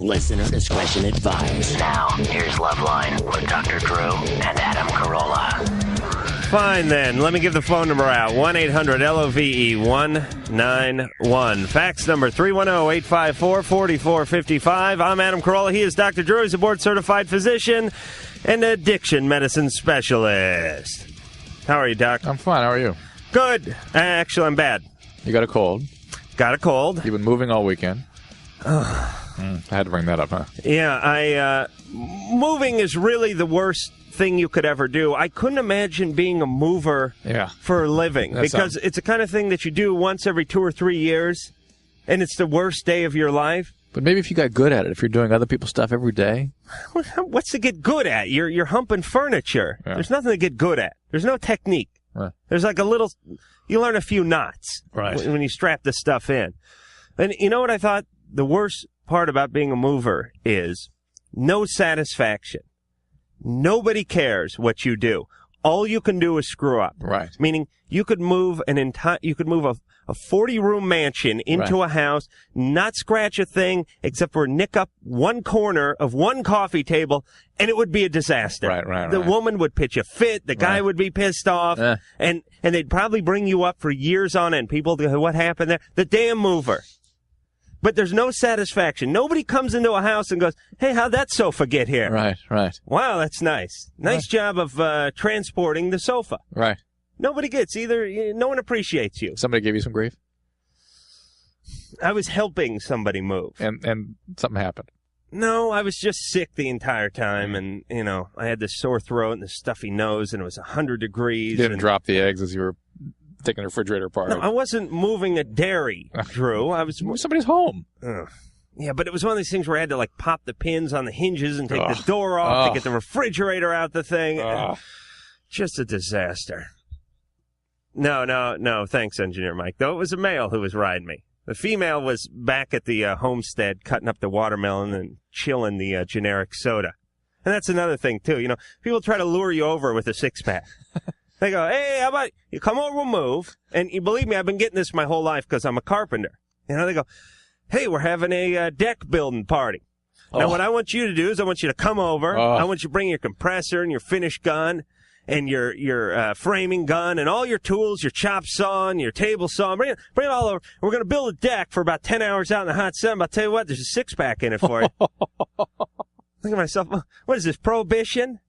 Listener discretion advised. Now, here's Loveline with Dr. Drew and Adam Carolla. Fine, then. Let me give the phone number out. 1-800-LOVE-191. Fax number 310-854-4455. I'm Adam Carolla. He is Dr. Drew. He's a board-certified physician and addiction medicine specialist. How are you, Doc? I'm fine. How are you? Good. Actually, I'm bad. You got a cold. Got a cold. You've been moving all weekend. I had to bring that up, huh? Yeah, moving is really the worst thing you could ever do. I couldn't imagine being a mover for a living because it's the kind of thing that you do once every 2 or 3 years, and it's the worst day of your life. But maybe if you got good at it, if you're doing other people's stuff every day. What's to get good at? You're humping furniture. Yeah. There's nothing to get good at. There's no technique. Right. There's like you learn a few knots when you strap this stuff in. And you know what I thought the worst part about being a mover is? No satisfaction. Nobody cares what you do. All you can do is screw up. Right. Meaning you could move a 40-room mansion into a house, not scratch a thing except for nick up one corner of one coffee table, and it would be a disaster. Right. The woman would pitch a fit. The guy would be pissed off, and they'd probably bring you up for years on end. People go, what happened there? The damn mover. But there's no satisfaction. Nobody comes into a house and goes, hey, how'd that sofa get here? Right. Wow, that's nice. Nice job of transporting the sofa. Right. Nobody gets no one appreciates you. Somebody gave you some grief? I was helping somebody move. And something happened? No, I was just sick the entire time, and, I had this sore throat and this stuffy nose, and it was 100 degrees. You didn't drop the eggs as you were taking the refrigerator apart. No, I wasn't moving a dairy, Drew. I was somebody's home. Yeah, but it was one of these things where I had to pop the pins on the hinges and take the door off to get the refrigerator out the thing. Just a disaster. No, thanks, Engineer Mike. Though it was a male who was riding me. The female was back at the homestead cutting up the watermelon and chilling the generic soda. And that's another thing, too. People try to lure you over with a six-pack. They go, hey, how about you come over, we'll move. And you believe me, I've been getting this my whole life because I'm a carpenter. They go, hey, we're having a deck building party. Now, what I want you to do is I want you to come over. I want you to bring your compressor and your finish gun and your framing gun and all your tools, your chop saw and your table saw. Bring it all over. We're going to build a deck for about 10 hours out in the hot sun. But I'll tell you what, there's a six-pack in it for you. Think of myself, what is this, prohibition?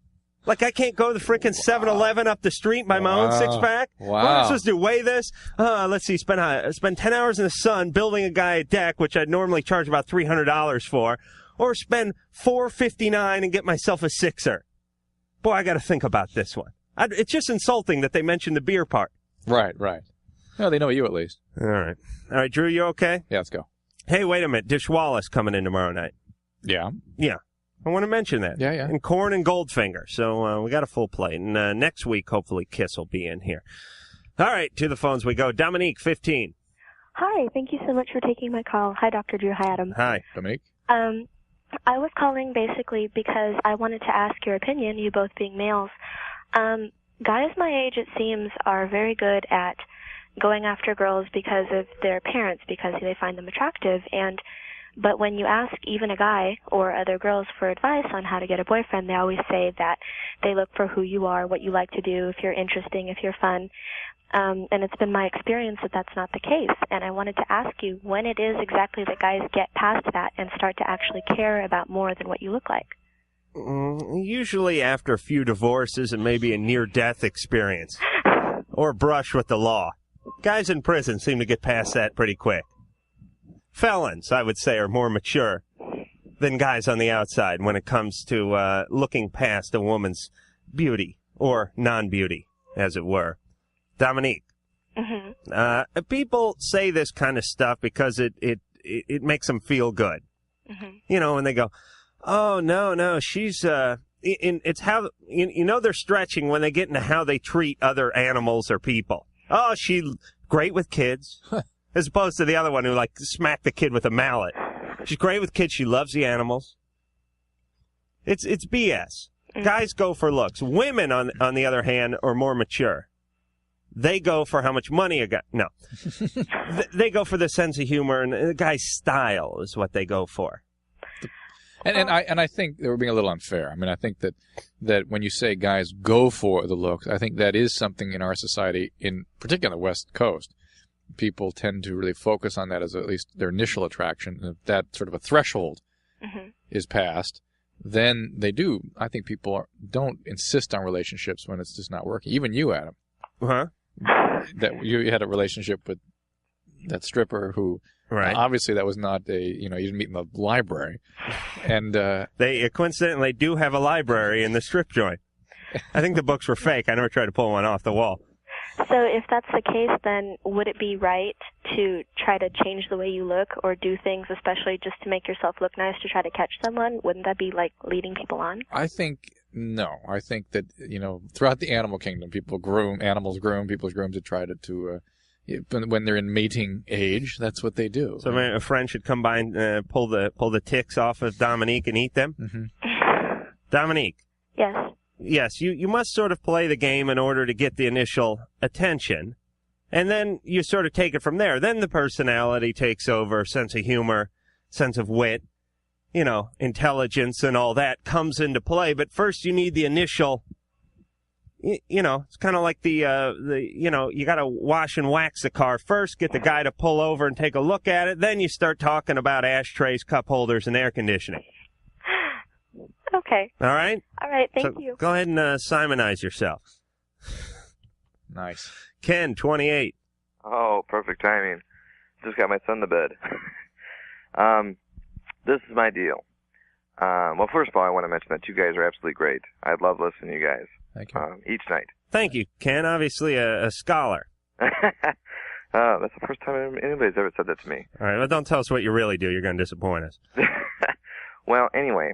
Like I can't go to the freaking 7-Eleven up the street and buy my own six-pack? Wow. What am I supposed to do, weigh this? Let's see, spend 10 hours in the sun building a guy a deck, which I'd normally charge about $300 for, or spend $459 and get myself a sixer. Boy, I got to think about this one. It's just insulting that they mentioned the beer part. Right. No, they know you at least. All right, Drew, you okay? Yeah, let's go. Hey, wait a minute. Dishwalla's coming in tomorrow night. Yeah. I want to mention that. Yeah. And Corn and Goldfinger. So we got a full plate. And next week, hopefully, Kiss will be in here. All right, to the phones we go. Dominique, 15. Hi, thank you so much for taking my call. Hi, Dr. Drew. Hi, Adam. Hi. Dominique. I was calling basically because I wanted to ask your opinion, you both being males. Guys my age, it seems, are very good at going after girls because of their parents, because they find them attractive. But when you ask even a guy or other girls for advice on how to get a boyfriend, they always say that they look for who you are, what you like to do, if you're interesting, if you're fun. And it's been my experience that that's not the case. And I wanted to ask you when it is exactly that guys get past that and start to actually care about more than what you look like. Usually after a few divorces and maybe a near-death experience or a brush with the law. Guys in prison seem to get past that pretty quick. Felons, I would say, are more mature than guys on the outside when it comes to looking past a woman's beauty or non-beauty, as it were. Dominique, people say this kind of stuff because it makes them feel good. And they go, oh, no, she's, it's how, they're stretching when they get into how they treat other animals or people. Oh, she's great with kids. As opposed to the other one who, smacked the kid with a mallet. She's great with kids. She loves the animals. It's BS. Guys go for looks. Women, on the other hand, are more mature. They go for how much money a guy... No. They go for the sense of humor, and the guy's style is what they go for. And I think they were being a little unfair. I mean, I think that when you say guys go for the looks, I think that is something in our society, in particular on the West Coast. People tend to really focus on that as at least their initial attraction. And if that sort of a threshold is passed, then they do. I think people don't insist on relationships when it's just not working. Even you, Adam. Huh? That you had a relationship with that stripper who, right? Obviously, that was not you didn't meet in the library, and they coincidentally do have a library in the strip joint. I think the books were fake. I never tried to pull one off the wall. So if that's the case, then would it be right to try to change the way you look or do things, especially just to make yourself look nice, to try to catch someone? Wouldn't that be like leading people on? I think no. I think that throughout the animal kingdom, animals groom, people groom to try to when they're in mating age. That's what they do. So a friend should come by and pull the ticks off of Dominique and eat them. Mm-hmm. Dominique. Yes. Yes, you must sort of play the game in order to get the initial attention, and then you sort of take it from there. Then the personality takes over, sense of humor, sense of wit, intelligence and all that comes into play. But first you need the initial, it's kind of like you got to wash and wax the car first, get the guy to pull over and take a look at it. Then you start talking about ashtrays, cup holders, and air conditioning. Okay. All right? All right, thank you. Go ahead and Simonize yourself. Nice. Ken, 28. Oh, perfect timing. Just got my son to bed. This is my deal. Well, first of all, I want to mention that you guys are absolutely great. I love listening to you guys. Thank you. Each night. Thank you, Ken. Obviously a scholar. That's the first time anybody's ever said that to me. All right, well, don't tell us what you really do. You're going to disappoint us. Well, anyway,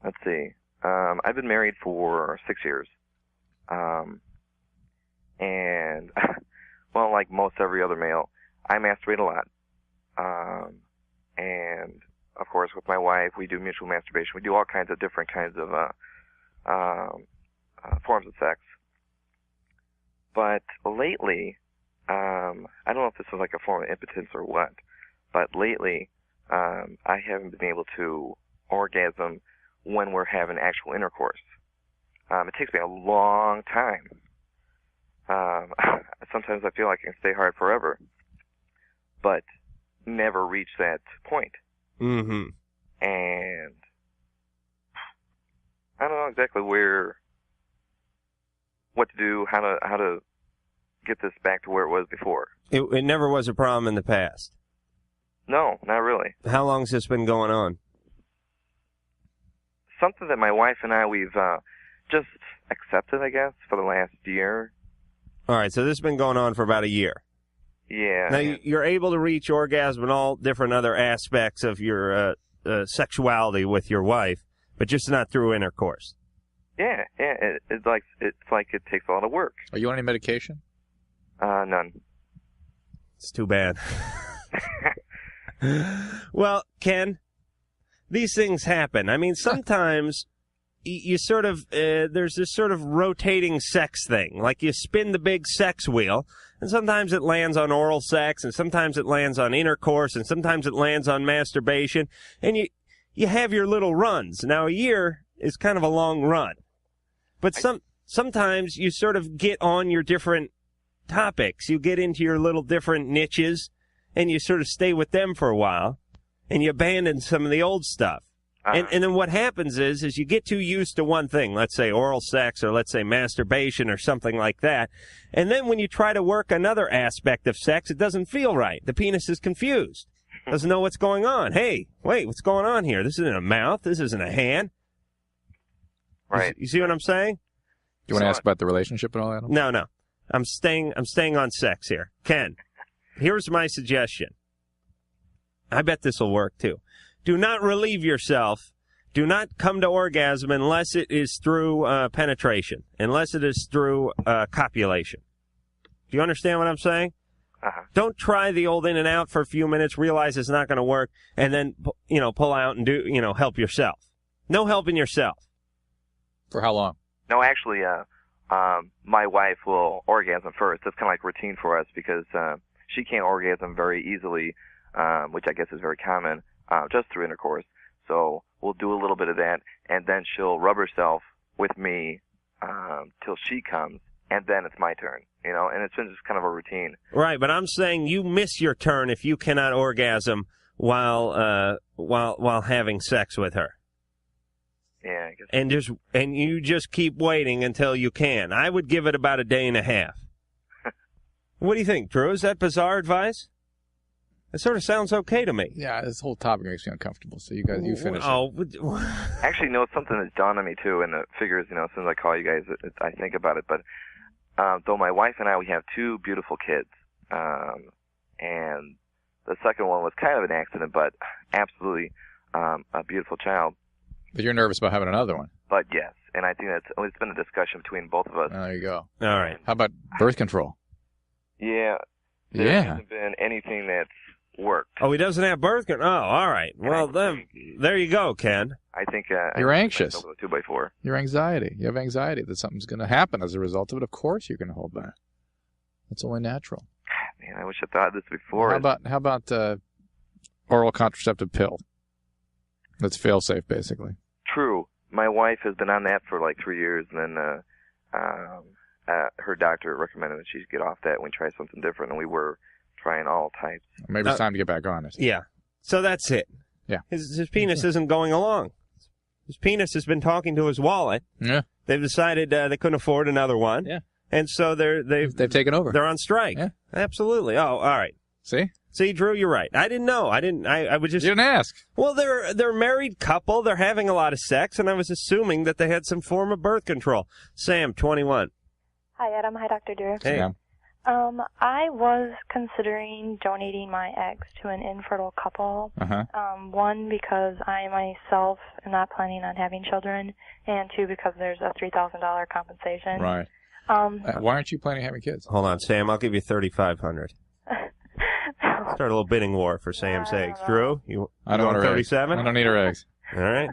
let's see. I've been married for 6 years. And, well, like most every other male, I masturbate a lot. And, of course, with my wife, we do mutual masturbation. We do all kinds of different kinds of forms of sex. But lately, I don't know if this is like a form of impotence or what, but lately, I haven't been able to orgasm when we're having actual intercourse. It takes me a long time. Sometimes I feel like I can stay hard forever, but never reach that point. Mm-hmm. And I don't know exactly what to do, how to get this back to where it was before. It never was a problem in the past. No, not really. How long has this been going on? Something that my wife and I, we've just accepted, I guess, for the last year. All right, so this has been going on for about a year. Yeah. Now, you're able to reach orgasm in all different other aspects of your sexuality with your wife, but just not through intercourse. Yeah. It's like it takes a lot of work. Are you on any medication? None. It's too bad. Well, Ken, these things happen. I mean, sometimes you sort of, there's this sort of rotating sex thing. Like you spin the big sex wheel, and sometimes it lands on oral sex, and sometimes it lands on intercourse, and sometimes it lands on masturbation, and you have your little runs. Now, a year is kind of a long run. But sometimes you sort of get on your different topics. You get into your little different niches, and you sort of stay with them for a while, and you abandon some of the old stuff. And then what happens is you get too used to one thing, let's say oral sex, or let's say masturbation, or something like that. And then when you try to work another aspect of sex, it doesn't feel right. The penis is confused. Doesn't know what's going on. Hey, wait, what's going on here? This isn't a mouth. This isn't a hand. Right. You see what I'm saying? Do you want to ask about the relationship and all that? No. I'm staying on sex here. Ken, here's my suggestion. I bet this will work too. Do not relieve yourself. Do not come to orgasm unless it is through penetration, unless it is through copulation. Do you understand what I'm saying? Uh-huh. Don't try the old in and out for a few minutes, realize it's not going to work, and then, pull out and do, help yourself. No helping yourself. For how long? No, actually, my wife will orgasm first. That's kind of like routine for us because she can't orgasm very easily, which I guess is very common, just through intercourse. So we'll do a little bit of that, and then she'll rub herself with me till she comes, and then it's my turn, and it's been just kind of a routine. Right, but I'm saying you miss your turn if you cannot orgasm while having sex with her. Yeah, I guess. And you just keep waiting until you can. I would give it about a day and a half. What do you think, Drew? Is that bizarre advice? It sort of sounds okay to me. Yeah, this whole topic makes me uncomfortable. So you finish. Actually, something that's dawned on me too, and it figures, as soon as I call you guys, I think about it. But though my wife and I, we have 2 beautiful kids, and the second one was kind of an accident, but absolutely a beautiful child. But you're nervous about having another one. But yes, and I think it's been a discussion between both of us. There you go. All right. How about birth control? Yeah. There hasn't been anything that's worked. Oh, he doesn't have birth control? Oh, all right. Well, then, there you go, Ken. I think... You're anxious. 2x4. Your anxiety. You have anxiety that something's going to happen as a result of it. Of course you're going to hold back. That's only natural. Man, I wish I thought of this before. How about oral contraceptive pill? That's fail-safe, basically. True. My wife has been on that for like 3 years, and then her doctor recommended that she get off that and we try something different, and we were trying all types. Maybe it's time to get back on it. Yeah. So that's it. Yeah. His penis isn't going along. His penis has been talking to his wallet. Yeah. They've decided they couldn't afford another one. Yeah. And so they've taken over. They're on strike. Yeah. Absolutely. Oh, all right. See, Drew, you're right. I didn't know. I was just... You didn't ask. Well, they're a married couple. They're having a lot of sex, and I was assuming that they had some form of birth control. Sam, 21. Hi, Adam. Hi, Dr. Drew. Hey. Yeah. I was considering donating my eggs to an infertile couple. Uh-huh. One, because I myself am not planning on having children, and 2, because there's a $3,000 compensation. Right. Why aren't you planning on having kids? Hold on, Sam. I'll give you $3,500. Start a little bidding war for Sam's eggs. Drew, I don't want her 37? eggs. I don't need her eggs. All right.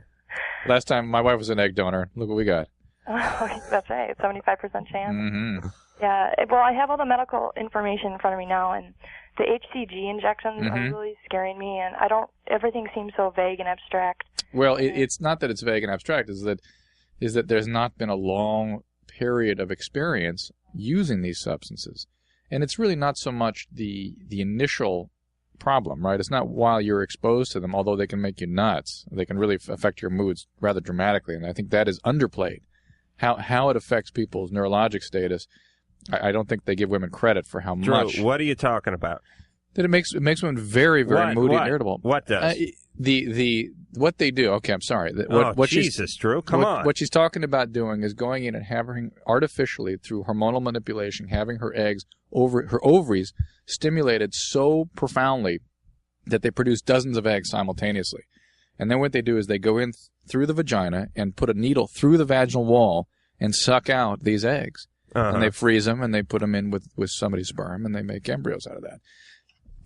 Last time my wife was an egg donor. Look what we got. Oh, that's right. 75% chance. Mm-hmm. Yeah. Well, I have all the medical information in front of me now, and the HCG injections are really scaring me, and everything seems so vague and abstract. Well, it's not that it's vague and abstract. Is that there's not been a long period of experience using these substances. And it's really not so much the initial problem, right? It's not while you're exposed to them, although they can make you nuts. They can really affect your moods rather dramatically, and I think that is underplayed. How it affects people's neurologic status, I don't think they give women credit for how much. Drew, what are you talking about? That it makes women very, very moody and irritable. What does? What they do. Okay, I'm sorry. Jesus, Drew, come on. What she's talking about doing is going in and having artificially, through hormonal manipulation, having her ovaries stimulated so profoundly that they produce dozens of eggs simultaneously. And then what they do is they go in through the vagina and put a needle through the vaginal wall and suck out these eggs. Uh-huh. And they freeze them and they put them in with somebody's sperm and they make embryos out of that.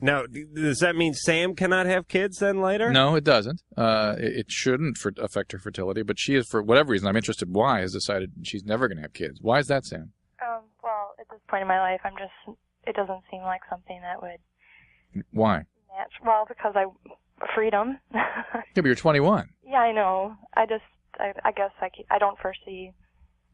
Now, does that mean Sam cannot have kids then later? No, it doesn't. It shouldn't affect her fertility, but she is, for whatever reason, I'm interested why, has decided she's never going to have kids. Why is that, Sam? Well, at this point in my life, it doesn't seem like something that would... Why? Match. Well, because freedom. Yeah, but you're 21. Yeah, I know. I guess I don't foresee...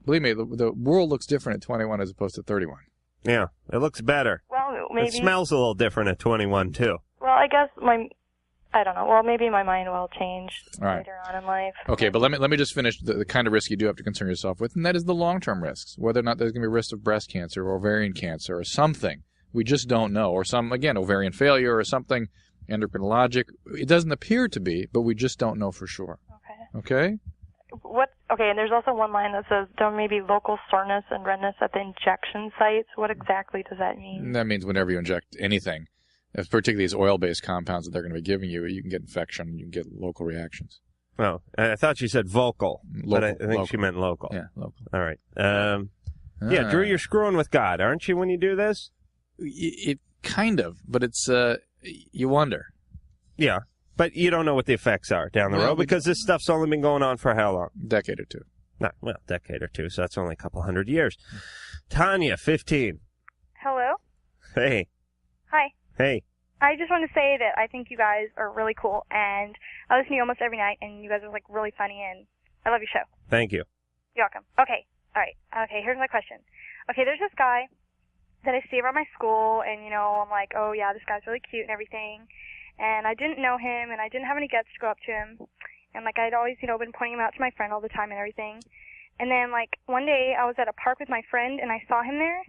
Believe me, the world looks different at 21 as opposed to 31. Yeah, it looks better. Well, maybe... It smells a little different at 21, too. Well, I guess I don't know. Well, maybe my mind will change later on in life. Okay, but let me just finish the kind of risk you do have to concern yourself with, and that is the long-term risks. Whether or not there's going to be risk of breast cancer or ovarian cancer or something. We just don't know. Or ovarian failure or something endocrinologic. It doesn't appear to be, but we just don't know for sure. Okay? Okay, and there's also one line that says there may be local soreness and redness at the injection sites. What exactly does that mean? That means whenever you inject anything, particularly these oil-based compounds that they're going to be giving you, you can get infection, you can get local reactions. Oh, I thought she said vocal, but I think she meant local. Yeah, local. All right. Yeah, Drew, you're screwing with God, aren't you, when you do this? It kind of, but it's, you wonder. Yeah. But you don't know what the effects are down the road because this stuff's only been going on for how long? Decade or two. Decade or two, so that's only a couple 100 years. Tanya, 15. Hello? Hey. Hi. Hey. I just want to say that I think you guys are really cool, and I listen to you almost every night, and you guys are, like, really funny, and I love your show. Thank you. You're welcome. Okay. All right. Okay, here's my question. Okay, there's this guy that I see around my school, and, you know, I'm like, oh, yeah, this guy's really cute and everything. And I didn't know him, and I didn't have any guts to go up to him. And, like, I'd always, you know, been pointing him out to my friend all the time and everything. And then, like, one day I was at a park with my friend, and I saw him there.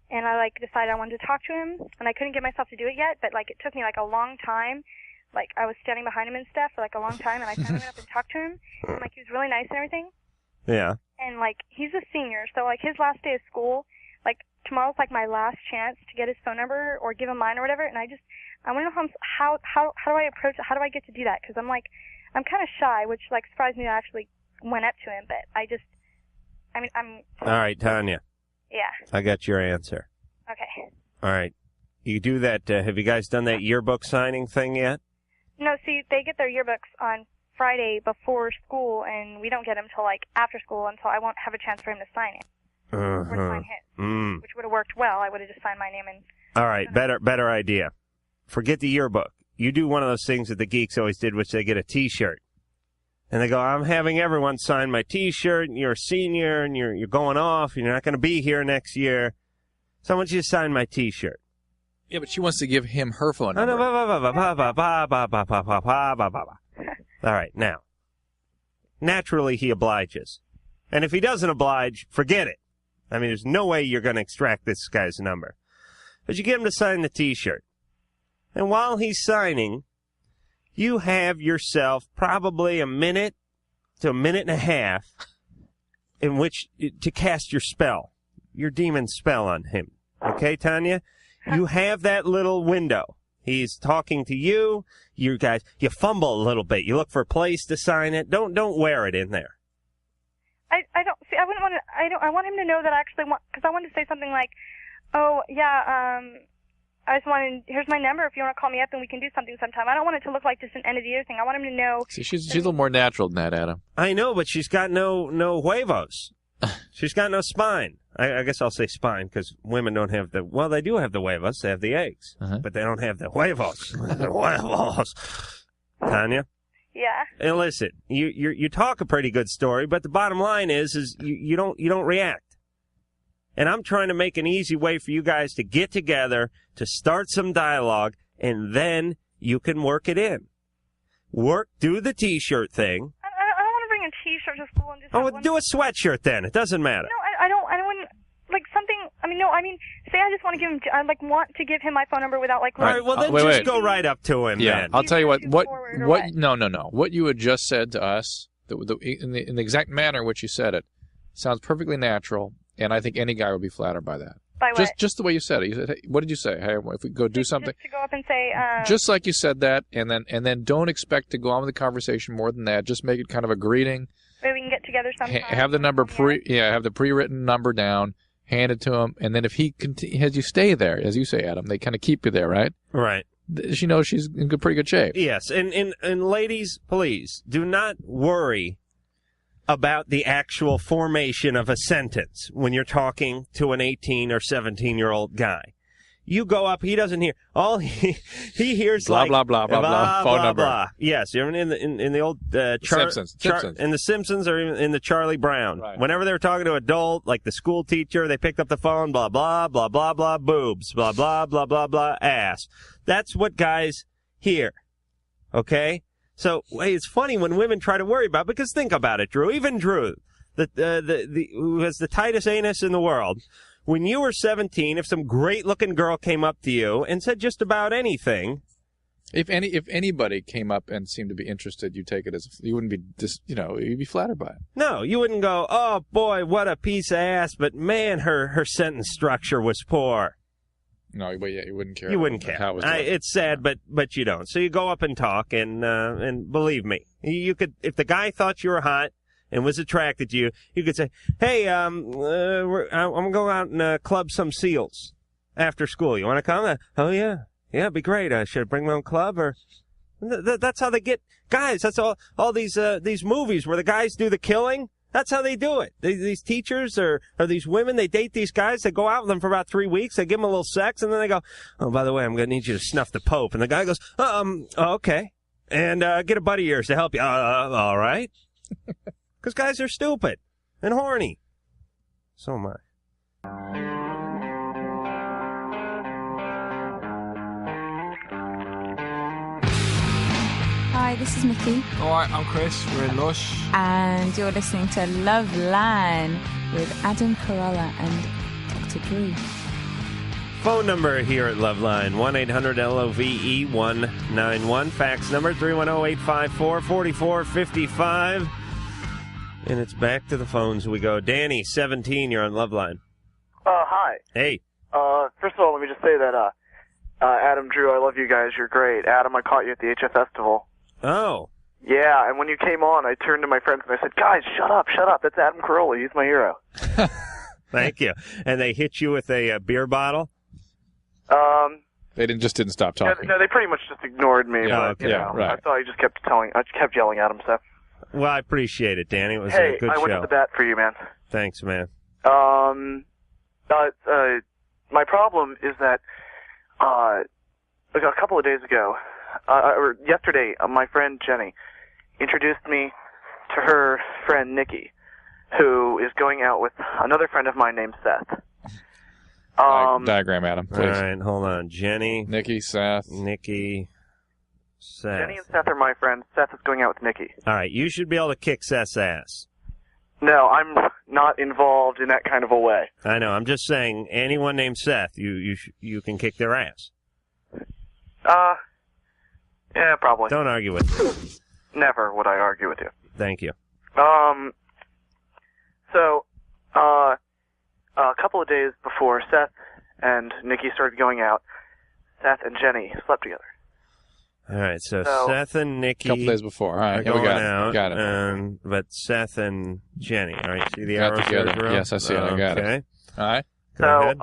And I, like, decided I wanted to talk to him. And I couldn't get myself to do it yet, but, like, it took me, like, a long time. Like, I was standing behind him and stuff for, like, a long time. And I finally went up and talked to him. And, like, he was really nice and everything. Yeah. And, like, he's a senior. So, like, his last day of school, like, tomorrow's, like, my last chance to get his phone number or give him mine or whatever. And I want to know how do I approach it? How do I get to do that? Because I'm kind of shy, which, like, surprised me that I actually went up to him. But I'm... All right, Tanya. Yeah. I got your answer. Okay. All right. You do that. Have you guys done that yearbook signing thing yet? No, see, they get their yearbooks on Friday before school, and we don't get them till, like, after school, and so I won't have a chance for him to sign it. Or to sign his, which would have worked well. I would have just signed my name and... All right, better idea. Forget the yearbook. You do one of those things that the geeks always did, which they get a T-shirt. And they go, I'm having everyone sign my T-shirt, and you're a senior, and you're going off, and you're not going to be here next year. So I want you to sign my T-shirt. Yeah, but she wants to give him her phone number. All right, now. Naturally, he obliges. And if he doesn't oblige, forget it. I mean, there's no way you're going to extract this guy's number. But you get him to sign the T-shirt. And while he's signing, you have yourself probably a minute to a minute and a half in which to cast your spell, your demon spell on him. Okay, Tanya? You have that little window. He's talking to you. You guys, you fumble a little bit. You look for a place to sign it. Don't wear it in there. I don't see. I wouldn't want to. I want him to know that I actually want, because I wanted to say something like, "Oh yeah, I just wanted. Here's my number. If you want to call me up, and we can do something sometime." I don't want it to look like just an end of the year thing. I want him to know. See, she's a little more natural than that, Adam. I know, but she's got no huevos. She's got no spine. I guess I'll say spine because women don't have the. Well, they do have the huevos. They have the eggs, but they don't have the huevos. Huevos. Tanya. Yeah. And listen, you talk a pretty good story, but the bottom line is you don't react. And I'm trying to make an easy way for you guys to get together, to start some dialogue, and then you can work it in. Do the T-shirt thing. I don't want to bring a T-shirt to school and just. Oh, do a sweatshirt then. It doesn't matter. No, I don't want like something. Say I just want to give him. I want to give him my phone number without like. All right, well then just go right up to him. Yeah, then. I'll tell you what. No. What you had just said to us, in the exact manner in which you said it, sounds perfectly natural, and I think any guy would be flattered by that. By what? Just the way you said it. You said, hey, what did you say? Hey, if we go do something. Just to go up and say. Just like you said that, and then don't expect to go on with the conversation more than that. Just make it kind of a greeting. Maybe we can get together sometime. Have the number have the pre-written number down. Hand it to him, and then if he has you stay there, as you say, Adam, they kind of keep you there, right? Right. She knows she's in pretty good shape. Yes, and ladies, please do not worry about the actual formation of a sentence when you're talking to an 18 or 17-year-old guy. You go up, he doesn't hear. All he hears blah, like blah, blah, blah, blah, phone number. Blah. Yes, you're in the old Simpsons. in the Simpsons or in the Charlie Brown. Right. Whenever they were talking to an adult, like the school teacher, they picked up the phone, blah, blah, blah, blah, blah, boobs, blah, blah, blah, blah, blah, ass. That's what guys hear. Okay? So, hey, it's funny when women try to worry about it, because think about it, Drew. Even Drew, who has the tightest anus in the world. When you were 17, if some great-looking girl came up to you and said just about anything, if anybody came up and seemed to be interested, you take it as you wouldn't be you'd be flattered by it. No, you wouldn't go, "Oh boy, what a piece of ass," but man, her sentence structure was poor. No, but yeah, you wouldn't care. You wouldn't care. How it was it's sad, but you don't. So you go up and talk, and believe me, you could. If the guy thought you were hot and was attracted to you, you could say, "Hey, I'm gonna go out and club some seals after school. You want to come?" "Oh yeah, it'd be great. Should I bring my own club?" Or that's how they get guys. That's all these movies where the guys do the killing That's how they do it. These teachers or these women, they date these guys. They go out with them for about 3 weeks. They give them a little sex, and then they go, oh, by the way, I'm going to need you to snuff the Pope. And the guy goes, okay. And get a buddy of yours to help you. All right. Because guys are stupid and horny. So am I. Hi, this is Mickey. Alright, I'm Chris. We're in Lush. And you're listening to Loveline with Adam Carolla and Dr. Drew. Phone number here at Loveline, 1-800-LOVE-191. Fax number, 310-854-4455. And it's back to the phones we go. Danny, 17, you're on Loveline. Hi. Hey. First of all, let me just say that, Adam, Drew, I love you guys. You're great. Adam, I caught you at the HF Festival. Oh. Yeah, and when you came on, I turned to my friends and I said, guys, shut up. That's Adam Carolla. He's my hero. Thank you. And they hit you with a beer bottle? They didn't stop talking. No, they pretty much just ignored me. Yeah, but, okay. you know, right. I thought he just kept yelling at him, so. Well, I appreciate it, Danny. It was Hey, a good I show. went to the bat for you, man. Thanks, man. My problem is that, a couple of days ago, or yesterday, my friend Jenny introduced me to her friend Nikki, who is going out with another friend of mine named Seth. Diagram, Adam, please. All right, hold on. Jenny, Nikki, Seth. Seth. Jenny and Seth are my friends. Seth is going out with Nikki. All right, you should be able to kick Seth's ass. No, I'm not involved in that kind of a way. I know. I'm just saying, anyone named Seth, you can kick their ass. Yeah, probably. Don't argue with me. Never would I argue with you. Thank you. So, a couple of days before Seth and Nikki started going out, Seth and Jenny slept together. All right, so Seth and Nikki. A couple days before. All right, are yeah, we going got out. it. Got it. But Seth and Jenny. All right, see the Got arrows together. there, Drew? Yes, I see it. I got it. Okay. All right. Go ahead.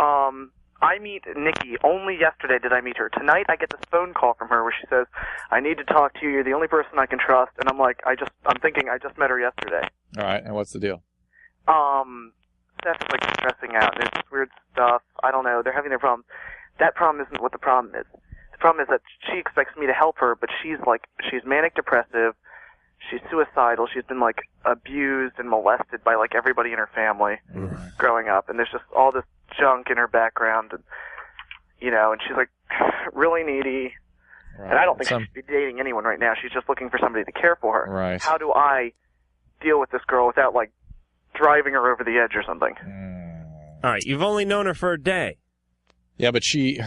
I meet Nikki. Only yesterday did I meet her. Tonight I get this phone call from her where she says, I need to talk to you. You're the only person I can trust. And I'm like, I'm thinking I just met her yesterday. All right, and what's the deal? Seth's like stressing out. There's this weird stuff. I don't know. They're having their problems. That problem isn't what the problem is. The problem is that she expects me to help her, but she's manic depressive. She's suicidal. She's been like abused and molested by like everybody in her family growing up. And there's just all this junk in her background, and and she's like really needy. Right. And I don't think she should be dating anyone right now. She's just looking for somebody to care for her. Right. How do I deal with this girl without like driving her over the edge or something? All right, you've only known her for a day. Yeah, but she's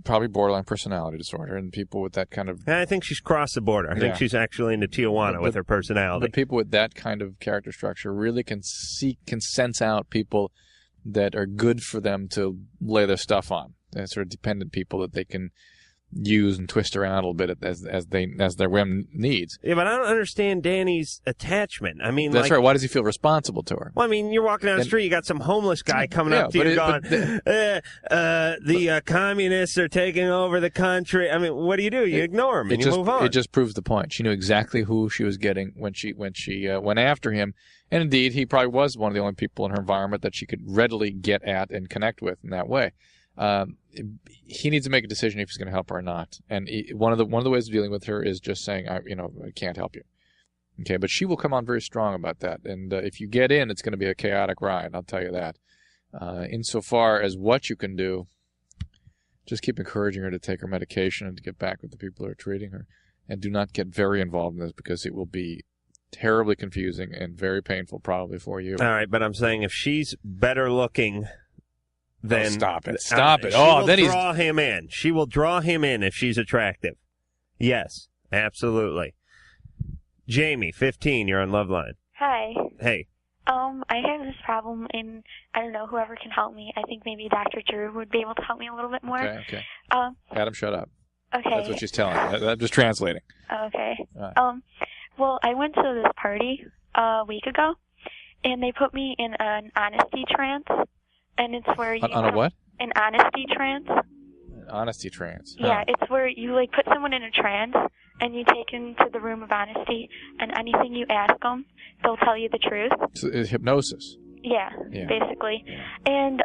probably borderline personality disorder, and people with that kind of... And I think she's crossed the border. I think she's actually into Tijuana with her personality. But people with that kind of character structure really can sense out people that are good for them to lay their stuff on. They're sort of dependent people that they can use and twist around a little bit as their whim needs. Yeah, but I don't understand Danny's attachment. I mean, that's right. Why does he feel responsible to her? Well, I mean, you're walking down the street, you got some homeless guy coming up to you going, the communists are taking over the country. I mean, what do? You ignore him and you move on. It just proves the point. She knew exactly who she was getting when she went after him. And indeed, he probably was one of the only people in her environment that she could readily get at and connect with in that way. He needs to make a decision if he's going to help her or not. And one of the ways of dealing with her is just saying, I can't help you. Okay, but she will come on very strong about that. And if you get in, it's going to be a chaotic ride. I'll tell you that. Insofar as what you can do, just keep encouraging her to take her medication and to get back with the people who are treating her. And do not get very involved in this because it will be terribly confusing and very painful probably for you. All right, but I'm saying if she's better looking... Then stop it. Then he'll draw him in. She will draw him in if she's attractive. Yes, absolutely. Jamie, 15, you're on Loveline. Hi. Hey. I have this problem, and I don't know, whoever can help me. I think maybe Dr. Drew would be able to help me a little bit more. Okay. Adam, shut up. Okay. That's what she's telling you. I'm just translating. Okay. Right. Well, I went to this party a week ago, and they put me in an honesty trance. And it's where you... On a what? An honesty trance. Honesty trance. Yeah, it's where you, like, put someone in a trance, and you take them to the room of honesty, and anything you ask them, they'll tell you the truth. So it's hypnosis. Yeah, basically. And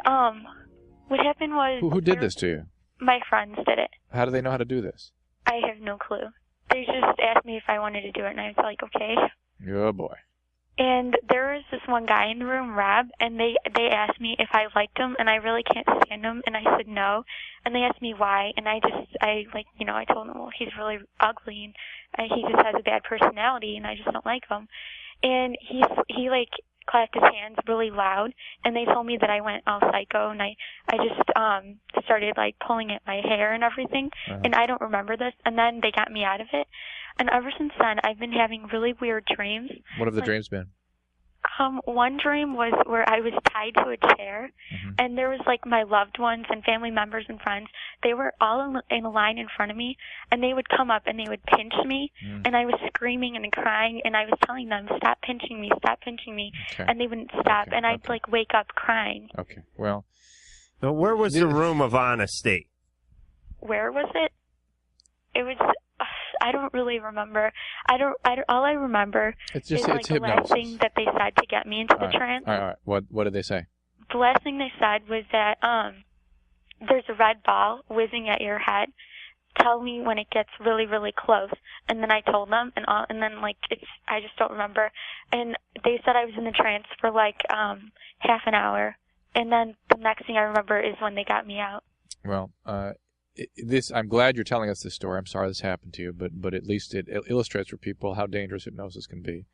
what happened was... Who did this to you? My friends did it. How do they know how to do this? I have no clue. They just asked me if I wanted to do it, and I was like, okay. Oh, boy. And there was this one guy in the room, Rob, and they asked me if I liked him, and I really can't stand him, and I said no. And they asked me why, and I told them, well, he's really ugly, and he just has a bad personality, and I just don't like him. And he clapped his hands really loud, and they told me that I went all psycho, and I just started pulling at my hair and everything, and I don't remember this. And then they got me out of it, and ever since then I've been having really weird dreams. What have the dreams been? One dream was where I was tied to a chair, and there was my loved ones and family members and friends. They were all in a line in front of me, and they would come up and they would pinch me, and I was screaming and crying, and I was telling them, stop pinching me, okay. and they wouldn't stop, and I'd wake up crying. Okay, well. So where was the room of honesty? Where was it? It was... I don't really remember. All I remember is it's the hypnosis. last thing that they said to get me into the trance. All right. What did they say? The last thing they said was that there's a red ball whizzing at your head. Tell me when it gets really, really close. And then I told them, and then I just don't remember. And they said I was in the trance for half an hour. And then the next thing I remember is when they got me out. Well, I'm glad you're telling us this story. I'm sorry this happened to you, but at least it illustrates for people how dangerous hypnosis can be.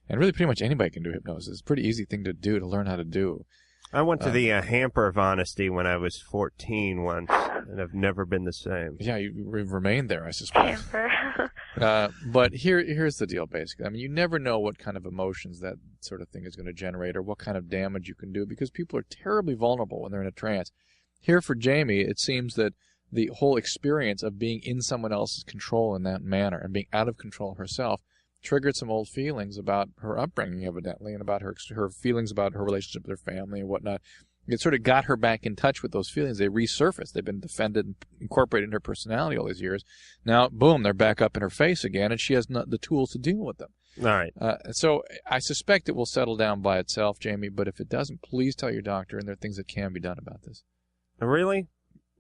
And really pretty much anybody can do hypnosis. It's a pretty easy thing to do, to learn how to do. I went to the Hamper of Honesty when I was 14 once, and I've never been the same. Yeah, you remained there, I suspect. Hamper. But here's the deal, basically. I mean, you never know what kind of emotions that sort of thing is going to generate or what kind of damage you can do, because people are terribly vulnerable when they're in a trance. Here for Jamie, it seems that the whole experience of being in someone else's control in that manner and being out of control herself triggered some old feelings about her upbringing, evidently, and about her feelings about her relationship with her family and whatnot. It sort of got her back in touch with those feelings. They resurfaced. They've been defended and incorporated in her personality all these years. Now, boom, they're back up in her face again, and she has the tools to deal with them. All right. So I suspect it will settle down by itself, Jamie, but if it doesn't, please tell your doctor, and there are things that can be done about this. Really?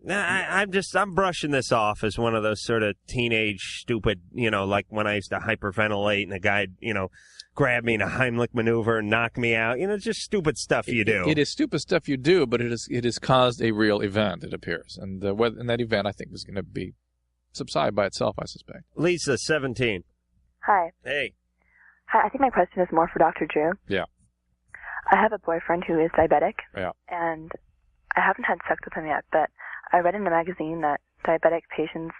I'm brushing this off as one of those sort of teenage stupid, like when I used to hyperventilate and a guy, grab me in a Heimlich maneuver and knock me out. Just stupid stuff you do. It is stupid stuff you do, but it has caused a real event, it appears. And that event, I think, is going to subside by itself, I suspect. Lisa, 17. Hi. Hey. Hi, I think my question is more for Dr. Drew. Yeah. I have a boyfriend who is diabetic. Yeah. And I haven't had sex with him yet, but I read in a magazine that diabetic patients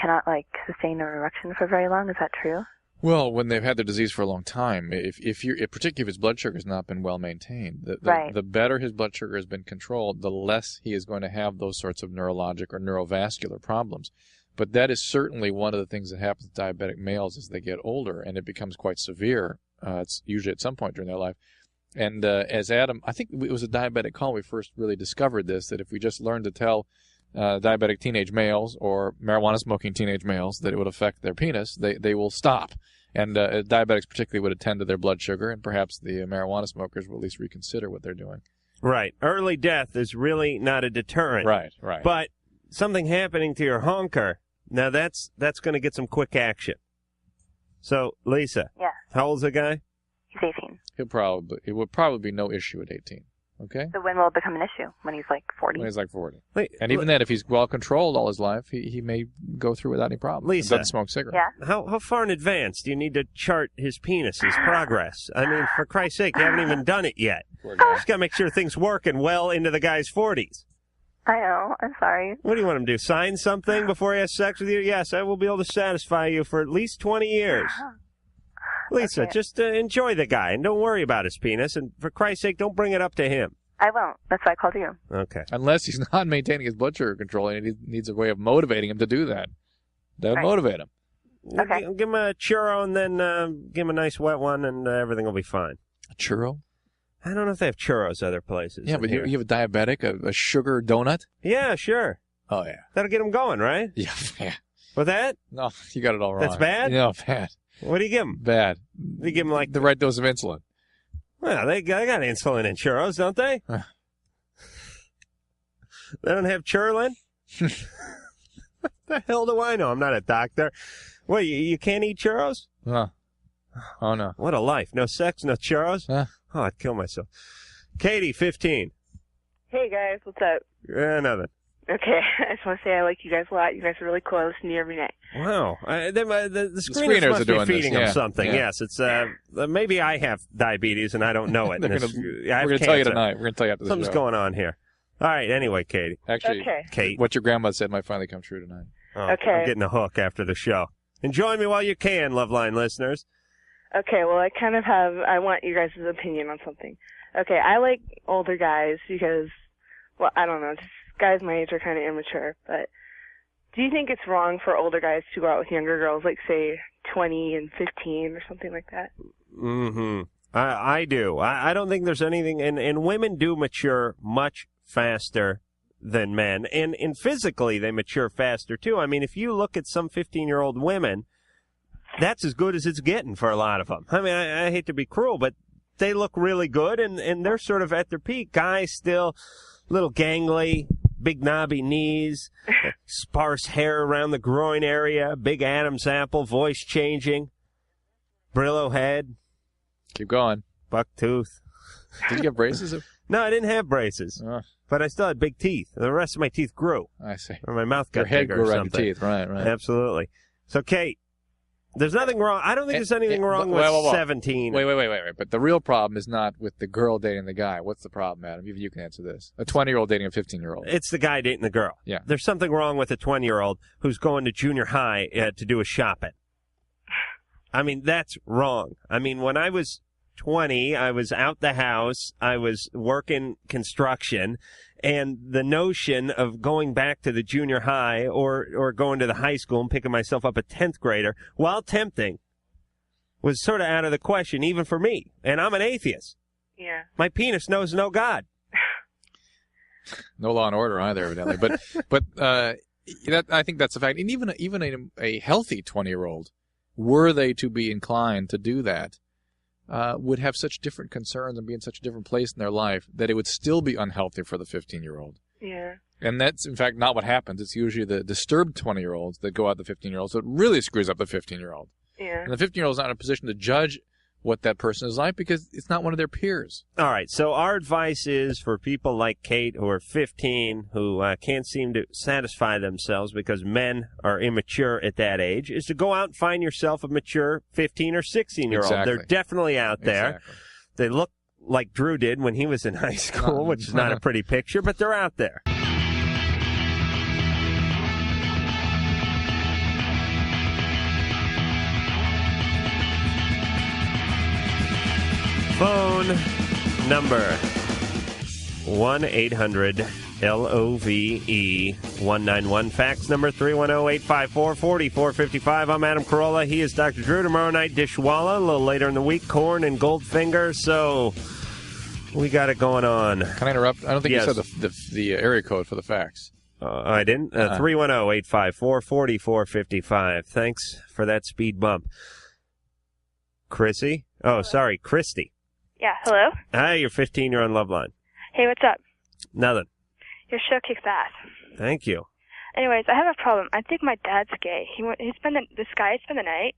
cannot, sustain an erection for very long. Is that true? Well, when they've had the disease for a long time, particularly if his blood sugar has not been well maintained, the better his blood sugar has been controlled, the less he is going to have those sorts of neurologic or neurovascular problems. But that is certainly one of the things that happens to diabetic males as they get older, and it becomes quite severe. It's usually at some point during their life. And as Adam, I think it was a diabetic call we first really discovered this, that if we just learned to tell diabetic teenage males or marijuana-smoking teenage males that it would affect their penis, they will stop. And diabetics particularly would attend to their blood sugar, and perhaps the marijuana smokers will at least reconsider what they're doing. Right. Early death is really not a deterrent. Right. But something happening to your honker, now that's going to get some quick action. So, Lisa. Yeah. How old's the guy? He's 18. It would probably be no issue at 18. Okay? So when will it become an issue? When he's 40? When he's 40. Wait, and even then, if he's well controlled all his life, he may go through without any problem. Lisa. Doesn't smoke cigarettes. Yeah. How far in advance do you need to chart his penis's progress? I mean, for Christ's sake, you haven't even done it yet. Just got to make sure things working well into the guy's 40s. I know. I'm sorry. What do you want him to do? Sign something before he has sex with you? Yes, I will be able to satisfy you for at least 20 years. Lisa, okay. Just enjoy the guy and don't worry about his penis. And for Christ's sake, don't bring it up to him. I won't. That's why I called you. Okay. Unless he's not maintaining his blood sugar control, and he needs a way of motivating him to do that. That would motivate him. Okay. Give him a churro and then give him a nice wet one, and everything will be fine. A churro? I don't know if they have churros other places. Yeah, but you have a diabetic, a sugar donut? Yeah, sure. Oh, yeah. That'll get him going, right? Yeah. With that? No, you got it all wrong. That's bad? No, bad. What do you give them? Bad. You give them like the right dose of insulin. Well, they got insulin in churros, don't they? They don't have churlin? What the hell do I know? I'm not a doctor. What, you can't eat churros? Oh, no. What a life. No sex, no churros? Huh? Oh, I'd kill myself. Katie, 15. Hey, guys. What's up? Nothing. Okay. I just want to say I like you guys a lot. You guys are really cool. I listen to you every night. Wow. The screeners must be feeding them something. Yeah. Yes, it's maybe I have diabetes and I don't know it. We're going to tell you tonight. We're going to tell you after the Something's show. going on here. All right. Anyway, Katie. Actually, Okay. Kate. what your grandma said might finally come true tonight. Oh, Okay. I'm getting a hook after the show. Enjoy me while you can, Loveline listeners. Okay, well, I want you guys' opinion on something. Okay, I like older guys because, well, I don't know, just guys my age are kind of immature, but do you think it's wrong for older guys to go out with younger girls, like, say, 20 and 15 or something like that? Mm-hmm. I do. I don't think there's anything, and women do mature much faster than men, and physically they mature faster, too. I mean, if you look at some 15-year-old women, that's as good as it's getting for a lot of them. I mean, I hate to be cruel, but they look really good, and they're sort of at their peak. Guys still a little gangly, big knobby knees, sparse hair around the groin area, big Adam's apple, voice changing, Brillo head. Keep going. Buck tooth. Did you get braces? No, I didn't have braces, but I still had big teeth. The rest of my teeth grew. I see. Or my mouth got Your head bigger grew or around something. your teeth. Right. Absolutely. So, Kate, there's nothing wrong. I don't think there's anything wrong with 17. Wait. But the real problem is not with the girl dating the guy. What's the problem, Adam? You can answer this. A 20-year-old dating a 15-year-old. It's the guy dating the girl. Yeah. There's something wrong with a 20-year-old who's going to junior high to do a shopping. I mean, that's wrong. I mean, when I was 20, I was out the house, I was working construction, and the notion of going back to the junior high or going to the high school and picking myself up a 10th grader, while tempting, was sort of out of the question, even for me. And I'm an atheist. Yeah. My penis knows no God. No law and order either, evidently. But I think that's a fact. And even a healthy 20-year-old, were they to be inclined to do that, would have such different concerns and be in such a different place in their life that it would still be unhealthy for the 15-year-old. Yeah. And that's, in fact, not what happens. It's usually the disturbed 20-year-olds that go out the 15-year-olds, so it really screws up the 15-year-old. Yeah. And the 15-year-old's not in a position to judge what that person is like because it's not one of their peers. All right, so our advice is for people like Kate who are 15, who can't seem to satisfy themselves because men are immature at that age, is to go out and find yourself a mature 15 or 16-year-old. Exactly. They're definitely out there. Exactly. They look like Drew did when he was in high school, which is not a pretty picture, but they're out there. Phone number 1-800-LOVE-191. Fax number 310-854-4455. I'm Adam Carolla. He is Dr. Drew. Tomorrow night, Dishwalla. A little later in the week, Corn and Goldfinger. So we got it going on. Can I interrupt? I don't think Yes. you said the area code for the fax. I didn't. 310-854-4455. Thanks for that speed bump. Chrissy? Oh, sorry, Christy. Yeah, hello? Hi, you're 15. You're on Loveline. Hey, what's up? Nothing. Your show kicks ass. Thank you. Anyways, I have a problem. I think my dad's gay. This guy spent the night,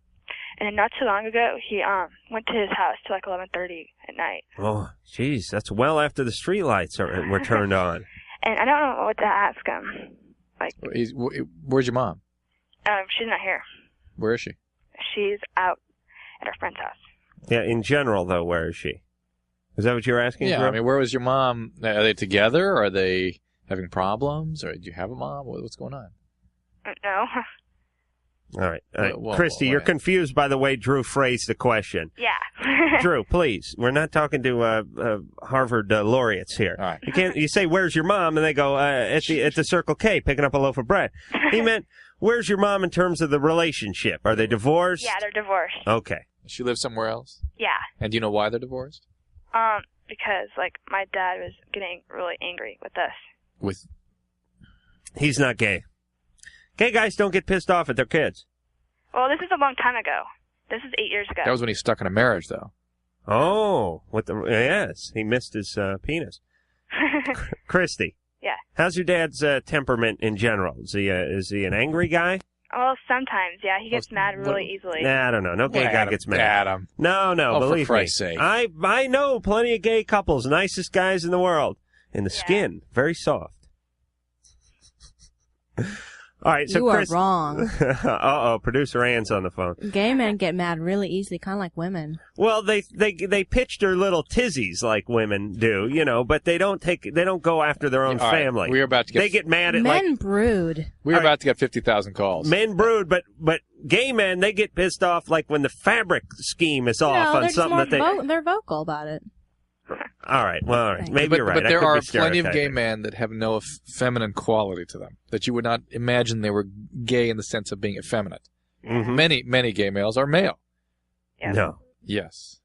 and then not too long ago, he went to his house till like 11:30 at night. Oh, jeez, that's well after the streetlights were turned on. And I don't know what to ask him. Like, Where's your mom? she's not here. Where is she? She's out at her friend's house. Yeah, in general, though, where is she? Is that what you're asking? Yeah, Drew? I mean, where was your mom? Are they together? Are they having problems? Or do you have a mom? What's going on? No. All right. Well, Christy, you're confused by the way Drew phrased the question. Yeah. Drew, please. We're not talking to Harvard laureates here. All right. You say, where's your mom? And they go, at the Circle K, picking up a loaf of bread. He meant, where's your mom in terms of the relationship? Are they divorced? Yeah, they're divorced. Okay. She lives somewhere else? Yeah. And do you know why they're divorced? Because, like, my dad was getting really angry with us. He's not gay. Gay guys don't get pissed off at their kids. Well, this is a long time ago. This is 8 years ago. That was when he stuck in a marriage, though. Oh, yes, he missed his penis. Christy. Yeah. How's your dad's temperament in general? Is he an angry guy? Well, sometimes, yeah. He gets mad really easily. Nah, I don't know. No gay guy gets mad. Adam. No, believe for Christ's me. sake. I know plenty of gay couples, nicest guys in the world. And the skin, very soft. All right, so you Chris, are wrong. Uh-oh, producer Ann's on the phone. Gay men get mad really easily, kind of like women. Well, they pitch their little tizzies like women do, but they don't go after their own family. We're about to get. They get mad at men brood. We're about to get 50,000 calls. Men brood, but gay men, they get pissed off like when the fabric scheme is off on they're something that they. They're vocal about it. All right. Maybe you're right. But there are plenty of gay men that have no feminine quality to them, that you would not imagine they were gay in the sense of being effeminate. Mm-hmm. Many gay males are male. Yeah. No. Yes.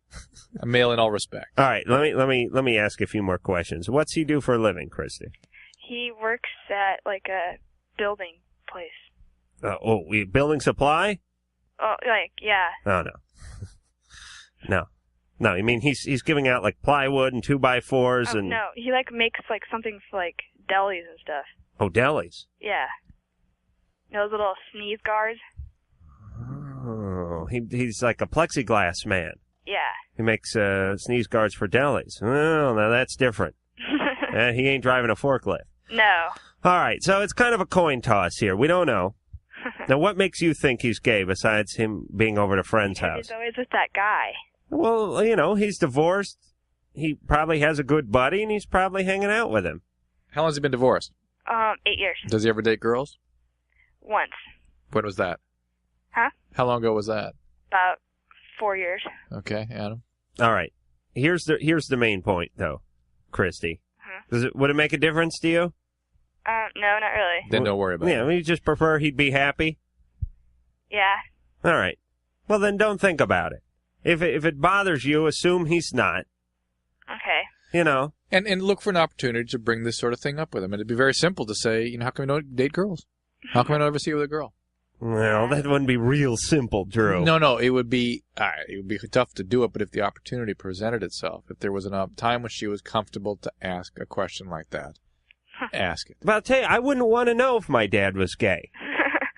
A male in all respect. All right. Let me ask a few more questions. What's he do for a living, Christy? He works at like a building place. Building supply? Oh, yeah. Oh no. No, you mean he's giving out like plywood and 2x4s and No, he makes something for delis and stuff. Oh, delis. Yeah. Those little sneeze guards. Oh, he's like a plexiglass man. Yeah. He makes sneeze guards for delis. Well, now that's different. He ain't driving a forklift. No. All right, so it's kind of a coin toss here. We don't know. Now, what makes you think he's gay besides him being over at a friend's house? He's always with that guy. Well, he's divorced. He probably has a good buddy, and he's probably hanging out with him. How long has he been divorced? 8 years. Does he ever date girls? Once. When was that? Huh? How long ago was that? About 4 years. Okay, Adam. All right. Here's the main point, though, Christy. Would it make a difference to you? No, not really. Then don't worry about it. Yeah, you just prefer he'd be happy? Yeah. All right. Well, then don't think about it. If it bothers you, assume he's not. Okay. And look for an opportunity to bring this sort of thing up with him. And it'd be very simple to say, how come you don't date girls? How come I don't ever see you with a girl? Well, that wouldn't be real simple, Drew. No, it would be tough to do it, but if the opportunity presented itself, if there was a time when she was comfortable to ask a question like that, ask it. But I'll tell you, I wouldn't want to know if my dad was gay.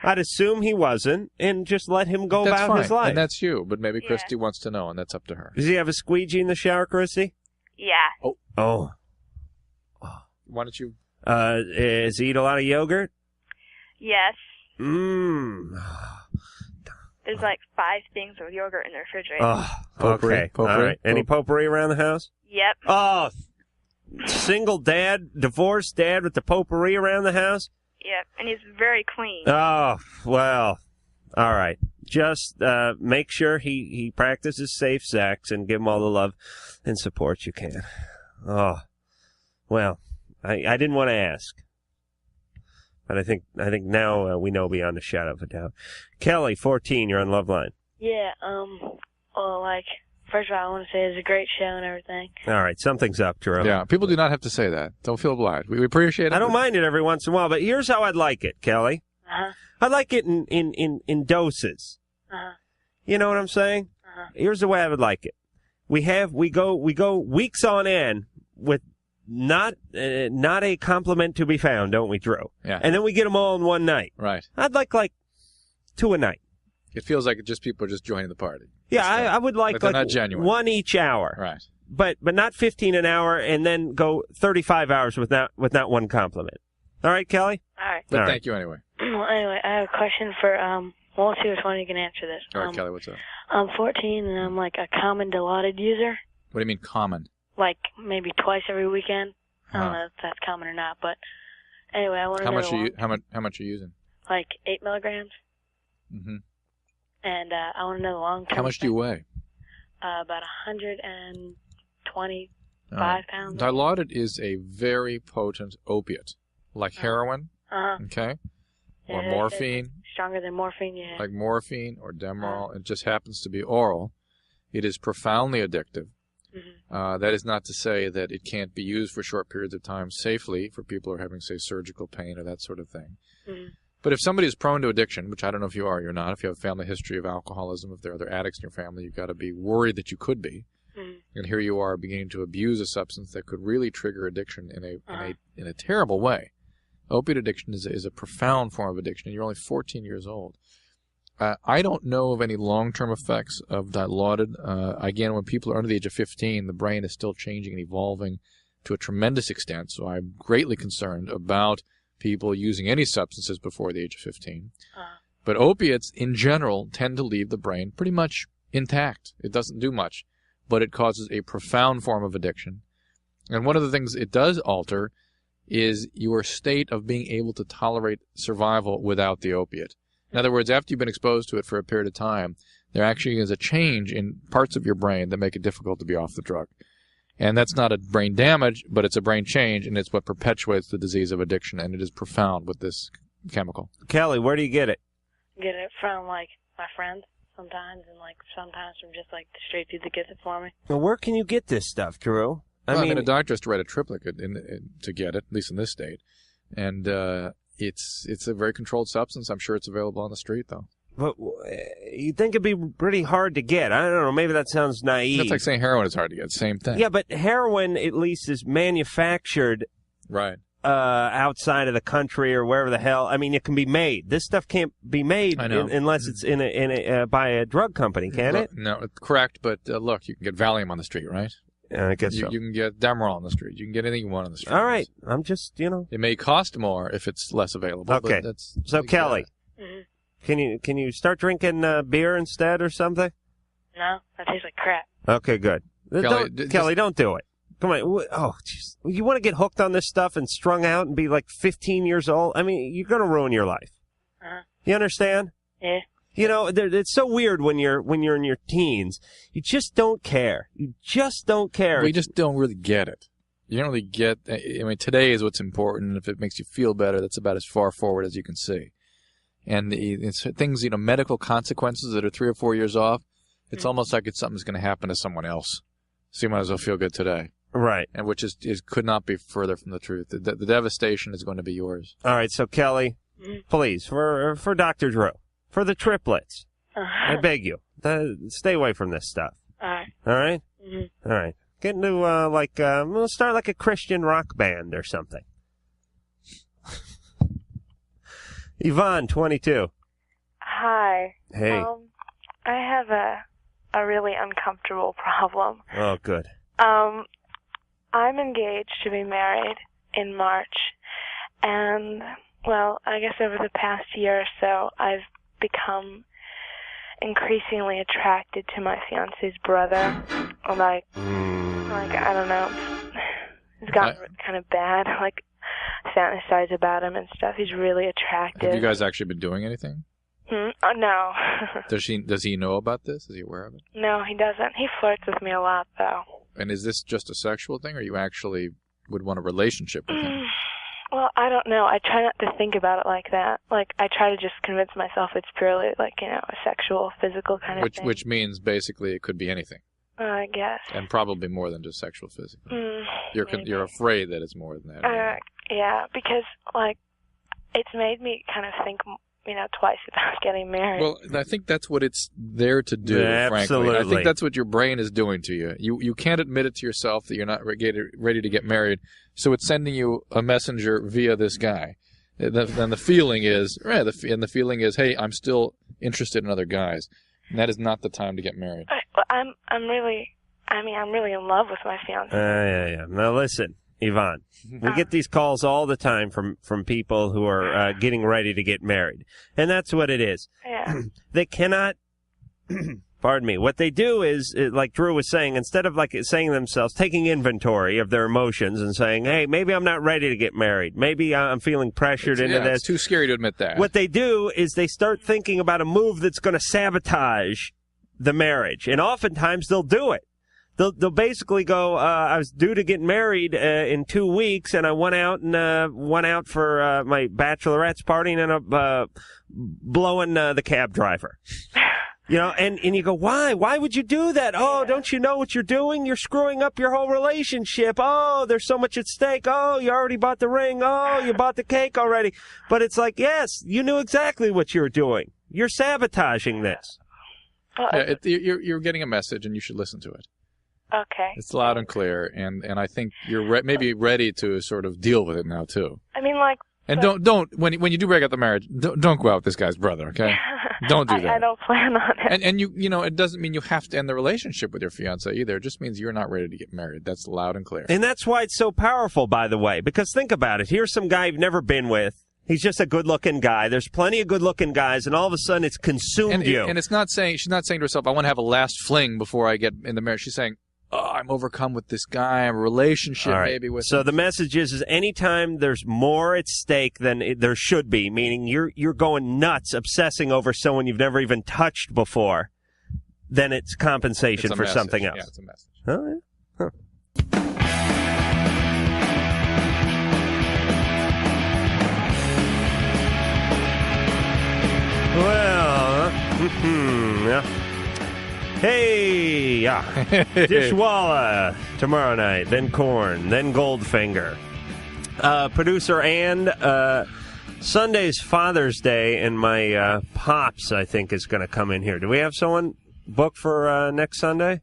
I'd assume he wasn't, and just let him go That's about fine. his life. And that's you, but maybe Christy wants to know, and that's up to her. Does he have a squeegee in the shower, Christy? Yeah. Oh. Why don't you? Does he eat a lot of yogurt? Yes. Mmm. There's 5 things of yogurt in the refrigerator. Oh, Potpourri. okay. All right. Any potpourri around the house? Yep. Oh, single dad, divorced dad with the potpourri around the house? Yep. And he's very clean. Oh, well, all right. Just make sure he practices safe sex and give him all the love and support you can. Oh, well, I didn't want to ask. But I think now we know beyond a shadow of a doubt. Kelly, 14, you're on Loveline. Yeah, first of all, I want to say it's a great show and everything. All right, something's up, Jerome. Yeah, people do not have to say that. Don't feel obliged. We appreciate it. I don't mind it every once in a while, but here's how I'd like it, Kelly. Uh-huh. I'd like it in doses. Uh-huh. You know what I'm saying? Uh-huh. Here's the way I would like it. We go weeks on end with not a compliment to be found, don't we, Drew? Yeah. And then we get them all in one night. Right. I'd like 2 a night. It feels like people are just joining the party. Yeah, I would like not genuine. 1 each hour. Right. But not 15 an hour, and then go 35 hours with not one compliment. All right, Kelly? All right. But All thank you anyway. Well, anyway, I have a question for, we'll see which one you can answer this. All right, Kelly, what's up? I'm 14, and I'm a common Dilaudid user. What do you mean common? Maybe twice every weekend. I don't know if that's common or not, but anyway, I want to know how much are you using? 8 milligrams. Mm-hmm. And I want to know the long-term. How much do you weigh? About 125 pounds. Dilaudid is a very potent opiate, like heroin. Okay. Or morphine. Stronger than morphine, yeah. Like morphine or Demerol. It just happens to be oral. It is profoundly addictive. Mm-hmm. That is not to say that it can't be used for short periods of time safely for people who are having, say, surgical pain or that sort of thing. Mm-hmm. But if somebody is prone to addiction, which I don't know if you are or you're not, if you have a family history of alcoholism, if there are other addicts in your family, you've got to be worried that you could be. Mm. And here you are beginning to abuse a substance that could really trigger addiction in a terrible way. Opiate addiction is a profound form of addiction, and you're only 14 years old. I don't know of any long-term effects of Dilaudid. Again, when people are under the age of 15, the brain is still changing and evolving to a tremendous extent, so I'm greatly concerned about people using any substances before the age of 15. But opiates, in general, tend to leave the brain pretty much intact. It doesn't do much, but it causes a profound form of addiction. And one of the things it does alter is your state of being able to tolerate survival without the opiate. In other words, after you've been exposed to it for a period of time, there actually is a change in parts of your brain that make it difficult to be off the drug. And that's not a brain damage, but it's a brain change, and it's what perpetuates the disease of addiction, and it is profound with this chemical. Kelly, where do you get it? Get it from, like, my friends sometimes, and, like, sometimes from just, like, the straight dude that gets it for me. Well, where can you get this stuff, Drew? I mean, a doctor has to write a triplicate to get it, at least in this state. And it's a very controlled substance. I'm sure it's available on the street, though. But you'd think it'd be pretty hard to get. I don't know. Maybe that sounds naive. That's like saying heroin is hard to get. Same thing. Yeah, but heroin at least is manufactured right outside of the country or wherever the hell. I mean, it can be made. This stuff can't be made unless it's by a drug company, can it? No, correct. But look, you can get Valium on the street, right? I guess so. You can get Demerol on the street. You can get anything you want on the street. All right. I'm just, It may cost more if it's less available. Okay. But that's so, Kelly, can you start drinking beer instead or something? No, that tastes like crap. Okay, good. Kelly, don't do it. Come on. Oh, geez. You want to get hooked on this stuff and strung out and be like 15 years old? I mean, you're going to ruin your life. You understand? Yeah. It's so weird when you're in your teens. You just don't care. You just don't care. We just don't really get it. You don't really get. I mean, today is what's important. If it makes you feel better, that's about as far forward as you can see. And it's things, medical consequences that are 3 or 4 years off. It's almost like it's something that's going to happen to someone else. So you might as well feel good today. Right. And which could not be further from the truth. The devastation is going to be yours. All right. So Kelly, please, for Dr. Drew. For the triplets, I beg you, stay away from this stuff. All right. All right? Mm-hmm. All right. Get into, we'll start like a Christian rock band or something. Yvonne, 22. Hi. Hey. I have a really uncomfortable problem. Oh, good. I'm engaged to be married in March, and, well, I guess over the past year or so, I've become increasingly attracted to my fiance's brother. Like I don't know, it's gotten kind of bad. Like, fantasize about him and stuff. He's really attractive. Have you guys actually been doing anything? No. Does he know about this? Is he aware of it? No, he doesn't. He flirts with me a lot, though. And is this just a sexual thing, or you actually would want a relationship with him? Well, I don't know. I try not to think about it like that. Like, I try to just convince myself it's purely, like, a sexual, physical kind of thing. Which means, basically, it could be anything. I guess. And probably more than just sexual, physical. You're afraid that it's more than that. Yeah, because, like, it's made me kind of think, twice about getting married. Well, I think that's what it's there to do, frankly. Absolutely. I think that's what your brain is doing to you. You can't admit it to yourself that you're not ready to get married, so it's sending you a messenger via this guy. Then the feeling is, hey, I'm still interested in other guys. And that is not the time to get married. I'm really in love with my fiancé. Yeah. Now listen, Yvonne, we get these calls all the time from people who are getting ready to get married. And that's what it is. Yeah. They cannot, pardon me, what they do is, like Drew was saying, instead of like saying to themselves, taking inventory of their emotions and saying, hey, maybe I'm not ready to get married. Maybe I'm feeling pressured into this. It's too scary to admit that. What they do is they start thinking about a move that's going to sabotage the marriage. And oftentimes they'll do it. they'll basically go, I was due to get married in 2 weeks, and I went out for my bachelorette's party and ended up blowing the cab driver. You know, and you go, why? Why would you do that? Oh, don't you know what you're doing? You're screwing up your whole relationship. Oh, there's so much at stake. Oh, you already bought the ring. Oh, you bought the cake already. But it's like, yes, you knew exactly what you were doing. You're sabotaging this. Yeah, you're getting a message, and you should listen to it. Okay. It's loud and clear, and I think you're maybe ready to sort of deal with it now too. I mean, like. And don't when you do break up the marriage, don't go out with this guy's brother, okay? Don't do that. I don't plan on it. And you know, it doesn't mean you have to end the relationship with your fiance either. It just means you're not ready to get married. That's loud and clear. And that's why it's so powerful, by the way, because think about it. Here's some guy you've never been with. He's just a good-looking guy. There's plenty of good-looking guys, and all of a sudden it's consumed you. And it's not saying she's not saying to herself, "I want to have a last fling before I get in the marriage." She's saying, "Oh, I'm overcome with this guy. I have a relationship maybe with." So him. the message is anytime there's more at stake than there should be, meaning you're going nuts obsessing over someone you've never even touched before, then it's compensation for something else. Yeah, it's a message. Oh, yeah. Huh. Well, yeah. Hey, yeah. Dishwalla tomorrow night, then Korn, then Goldfinger. Producer and Sunday's Father's Day, and my pops, I think, is going to come in here. Do we have someone booked for next Sunday?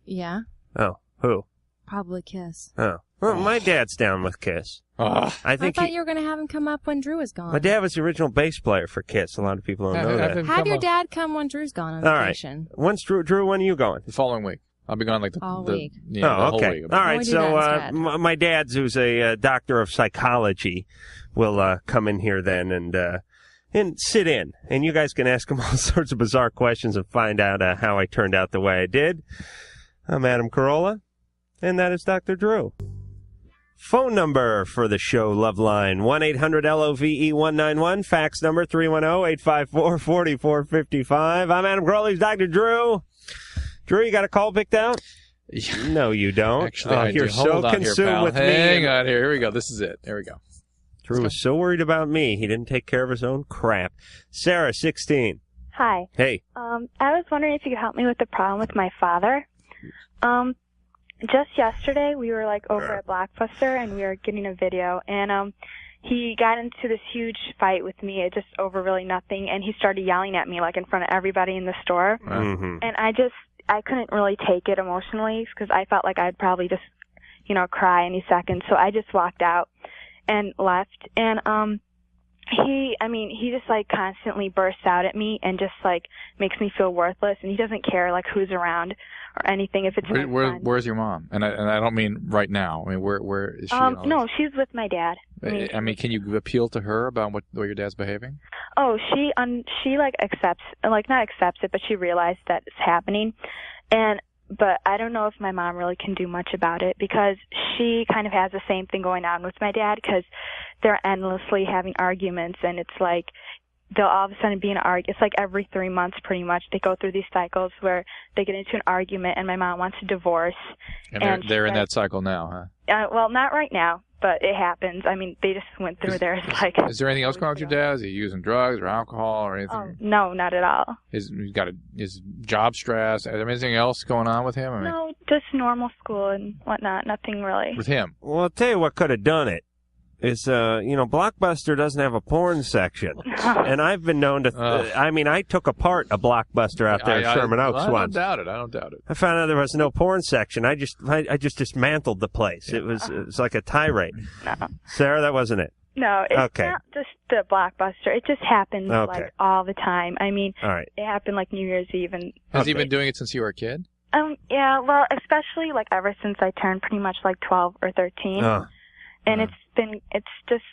Yeah, Oh, who? probably Kiss. Oh, well, my dad's down with Kiss. I think thought you were going to have him come up when Drew was gone. my dad was the original bass player for Kiss. A lot of people don't know that. Have your dad come when Drew's gone on All right. vacation. When's Drew? When are you going? The following week. I'll be gone like the All the, week. Yeah, the Oh, whole okay. week. All right. we do So that instead? my dad's, who's a doctor of psychology, will come in here then and sit in, and you guys can ask him all sorts of bizarre questions and find out how I turned out the way I did. I'm Adam Carolla, and that is Dr. Drew. Phone number for the show, Loveline, 1-800-LOVE-191. Fax number, 310-854-4455. I'm Adam Carolla. He's Dr. Drew. Drew, you got a call picked out? No, you don't. Actually, I you're do. so Hold on consumed here, pal. with me. Hang on here. Here we go. This is it. There we go. Drew was so worried about me, he didn't take care of his own crap. Sarah, 16. Hi. Hey. I was wondering if you could help me with the problem with my father. Just yesterday, we were over at Blockbuster, and we were getting a video, and he got into this huge fight with me, just over really nothing, and he started yelling at me in front of everybody in the store. Mm-hmm. And I couldn't really take it emotionally because I felt like I'd probably just, cry any second. So I just walked out and left. And he just constantly bursts out at me and just makes me feel worthless. And he doesn't care who's around or anything. If it's where's your mom? And I don't mean right now. I mean where is she? No, she's with my dad. I mean, can you appeal to her about what your dad's behaving? Oh, she accepts, not accepts it, but she realized that it's happening. But I don't know if my mom really can do much about it because she kind of has the same thing going on with my dad because they're endlessly having arguments, and it's they'll all of a sudden be in an argument. It's every 3 months pretty much. They go through these cycles where they get into an argument and my mom wants a divorce. And they're in that cycle now, huh? Well, not right now, but it happens. I mean, they just went through theirs Is there anything else going on with your dad? Is he using drugs or alcohol or anything? Oh, no, not at all. He's got his job stress. Is there anything else going on with him? No, just normal school and whatnot. Nothing really. With him? Well, I'll tell you what could have done it. Is, Blockbuster doesn't have a porn section. And I've been known to, I took apart a Blockbuster out there in Sherman Oaks once. I don't doubt it. I found out there was no porn section. I just dismantled the place. It was like a tirade. No. Sarah, that wasn't it. No, it's okay. not just the Blockbuster. It just happens all the time. I mean, all right. It happened New Year's Eve. And has he been doing it since you were a kid? Yeah, well, especially ever since I turned pretty much 12 or 13. And it's just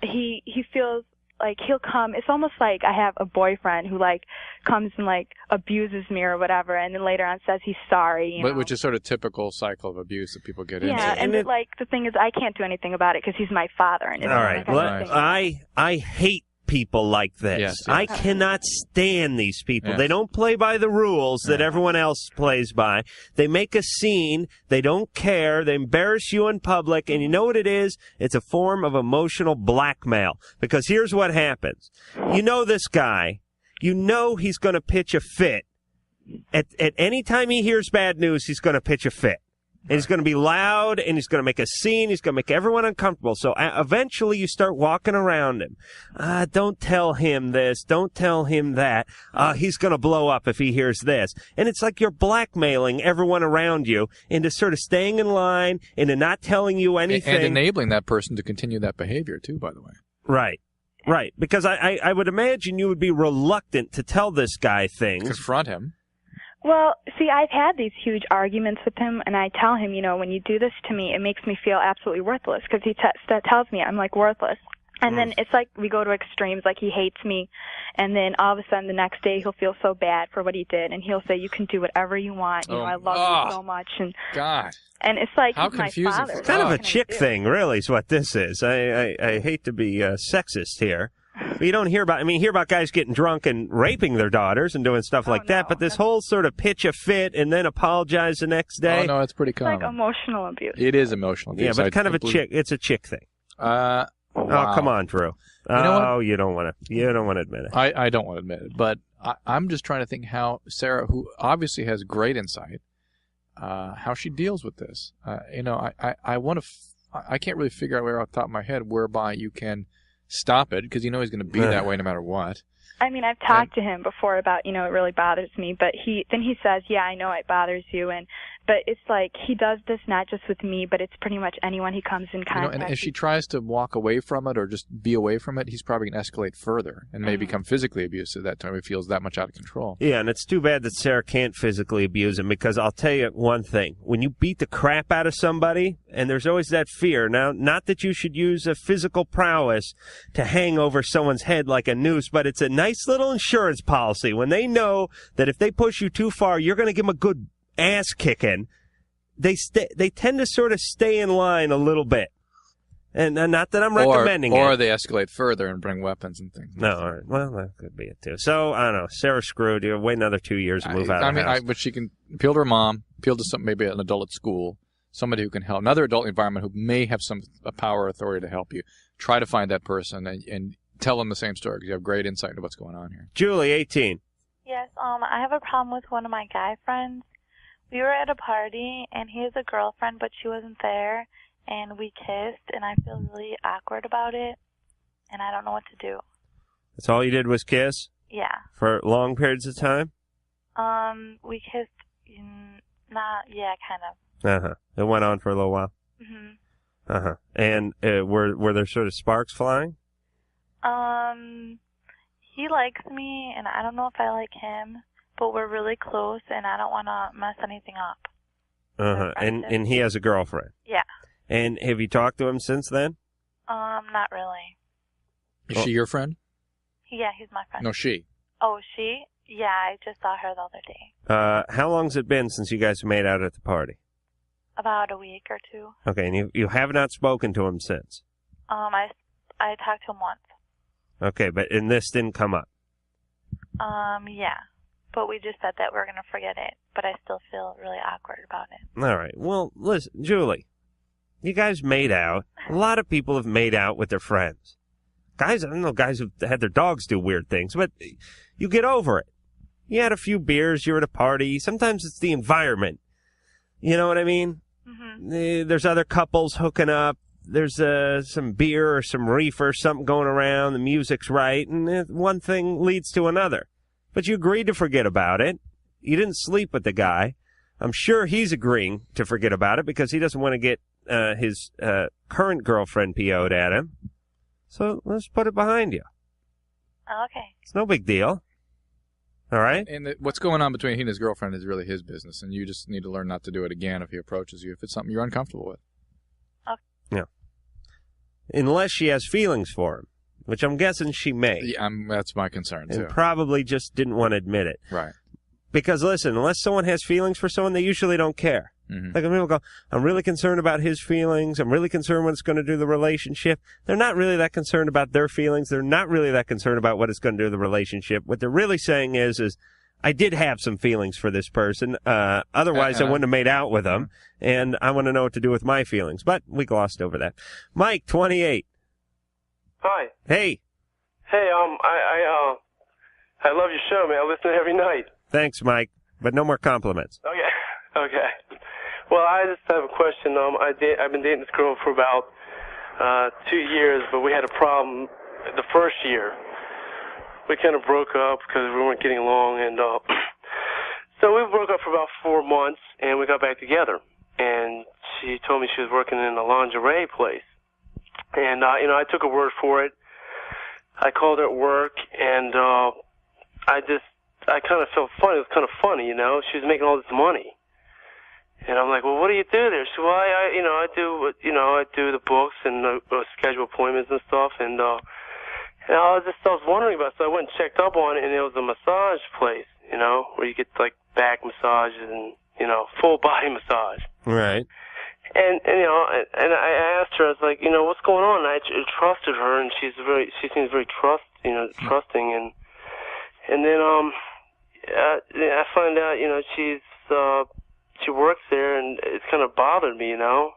he feels he'll come. It's almost like I have a boyfriend who comes and abuses me or whatever, and then later on says he's sorry. You know? Which is sort of typical cycle of abuse that people get into. Yeah, and the thing is, I can't do anything about it because he's my father. And all right, I hate people like this. Yes, I cannot stand these people. Yes. They don't play by the rules that everyone else plays by. They make a scene. They don't care. They embarrass you in public. And you know what it is? It's a form of emotional blackmail. Because here's what happens. You know this guy. You know he's going to pitch a fit. At any time he hears bad news, he's going to pitch a fit. And he's going to be loud, and he's going to make a scene. He's going to make everyone uncomfortable. So eventually you start walking around him. Don't tell him this. Don't tell him that. He's going to blow up if he hears this. And it's like you're blackmailing everyone around you into sort of staying in line, into not telling you anything. And enabling that person to continue that behavior, too, by the way. Right. Right. Because I would imagine you would be reluctant to tell this guy things. Confront him. Well, see, I've had these huge arguments with him, and I tell him, when you do this to me, it makes me feel absolutely worthless, because he tells me I'm, worthless. And then it's like we go to extremes, like he hates me, and then all of a sudden the next day he'll feel so bad for what he did, and he'll say, you can do whatever you want, I love you so much. And God. And it's like, how he's my confusing father. It's kind of a chick thing, really, is what this is. I hate to be sexist here. But you don't hear about, you hear about guys getting drunk and raping their daughters and doing stuff like that, but this whole sort of pitch a fit and then apologize the next day. Oh, no, it's pretty common. It's like emotional abuse. It is emotional abuse. Yeah, but kind of it's a chick thing. Wow. Oh, come on, Drew. You know what? You don't want to admit it. I don't want to admit it, but I'm just trying to think how Sarah, who obviously has great insight, how she deals with this. I want to, I can't really figure out where off the top of my head whereby you can stop it, because he's going to be that way no matter what. I've talked to him before about, it really bothers me, but he says, yeah, I know it bothers you, but it's like he does this not just with me, but it's pretty much anyone he comes in contact with. And if she tries to walk away from it or just be away from it, he's probably going to escalate further and may become physically abusive that time. He feels that much out of control. Yeah, and it's too bad that Sarah can't physically abuse him, because I'll tell you one thing. When you beat the crap out of somebody, and there's always that fear, now, not that you should use a physical prowess to hang over someone's head like a noose, but it's a nice little insurance policy. When they know that if they push you too far, you're going to give them a good ass kicking, they tend to sort of stay in line a little bit. And not that I'm recommending it. Or they escalate further and bring weapons and things. No, all right. Well, that could be it, too. So, I don't know. Sarah screwed you. Wait another 2 years and move out of the house. But she can appeal to her mom, appeal to maybe an adult at school, somebody who can help, another adult environment who may have some power or authority to help you. Try to find that person and tell them the same story, because you have great insight into what's going on here. Julie, 18. Yes, I have a problem with one of my guy friends. We were at a party, and he has a girlfriend, but she wasn't there, and we kissed, and I feel really awkward about it, and I don't know what to do. That's all you did was kiss? Yeah. For long periods of time? We kissed, kind of. Uh-huh. It went on for a little while? Mm-hmm. Uh-huh. And were there sort of sparks flying? He likes me, and I don't know if I like him, but we're really close, and I don't want to mess anything up. Uh-huh. And he has a girlfriend? Yeah. And have you talked to him since then? Not really. Is she your friend? Yeah, he's my friend. No, she. Oh, she? Yeah, I just saw her the other day. How long's it been since you guys made out at the party? About a week or two. Okay, and you have not spoken to him since? I talked to him once. Okay, and this didn't come up? Yeah. But we just said that we're going to forget it, but I still feel really awkward about it. All right. Well, listen, Julie, you guys made out. A lot of people have made out with their friends. Guys, I don't know, guys have had their dogs do weird things, but you get over it. You had a few beers, you're at a party. Sometimes it's the environment. You know what I mean? Mm-hmm. There's other couples hooking up. There's some beer or some reefer, something going around. The music's right, and one thing leads to another. But you agreed to forget about it. You didn't sleep with the guy. I'm sure he's agreeing to forget about it because he doesn't want to get his current girlfriend PO'd at him. So let's put it behind you. Okay. It's no big deal. All right? And what's going on between he and his girlfriend is really his business, and you just need to learn not to do it again if he approaches you, if it's something you're uncomfortable with. Okay. Yeah. Unless she has feelings for him, which I'm guessing she may. Yeah, that's my concern, too. And probably just didn't want to admit it. Right. Because, listen, unless someone has feelings for someone, they usually don't care. Mm-hmm. Like when people go, I'm really concerned about his feelings. I'm really concerned what it's going to do to the relationship. They're not really that concerned about their feelings. They're not really that concerned about what it's going to do to the relationship. What they're really saying is I did have some feelings for this person. Otherwise, I wouldn't have made out with them. And I want to know what to do with my feelings. But we glossed over that. Mike, 28. Hi. Hey. Hey, I love your show, man. I listen every night. Thanks, Mike. But no more compliments. Okay. Well, I just have a question. I've been dating this girl for about 2 years, but we had a problem the first year. We kind of broke up because we weren't getting along, and so we broke up for about 4 months, and we got back together. And she told me she was working in a lingerie place, and I took her word for it. I called her at work, and I kind of felt funny. It was kind of funny, She was making all this money. And I'm like, well, what do you do there? She said, well, I do the books and schedule appointments and stuff. And I was wondering about it. So I went and checked up on it, and it was a massage place, where you get like back massages and, full body massage. Right. And I asked her, I was like, what's going on? And I trusted her, and she seems very trusting. And then I find out, she works there, and it's kind of bothered me, and I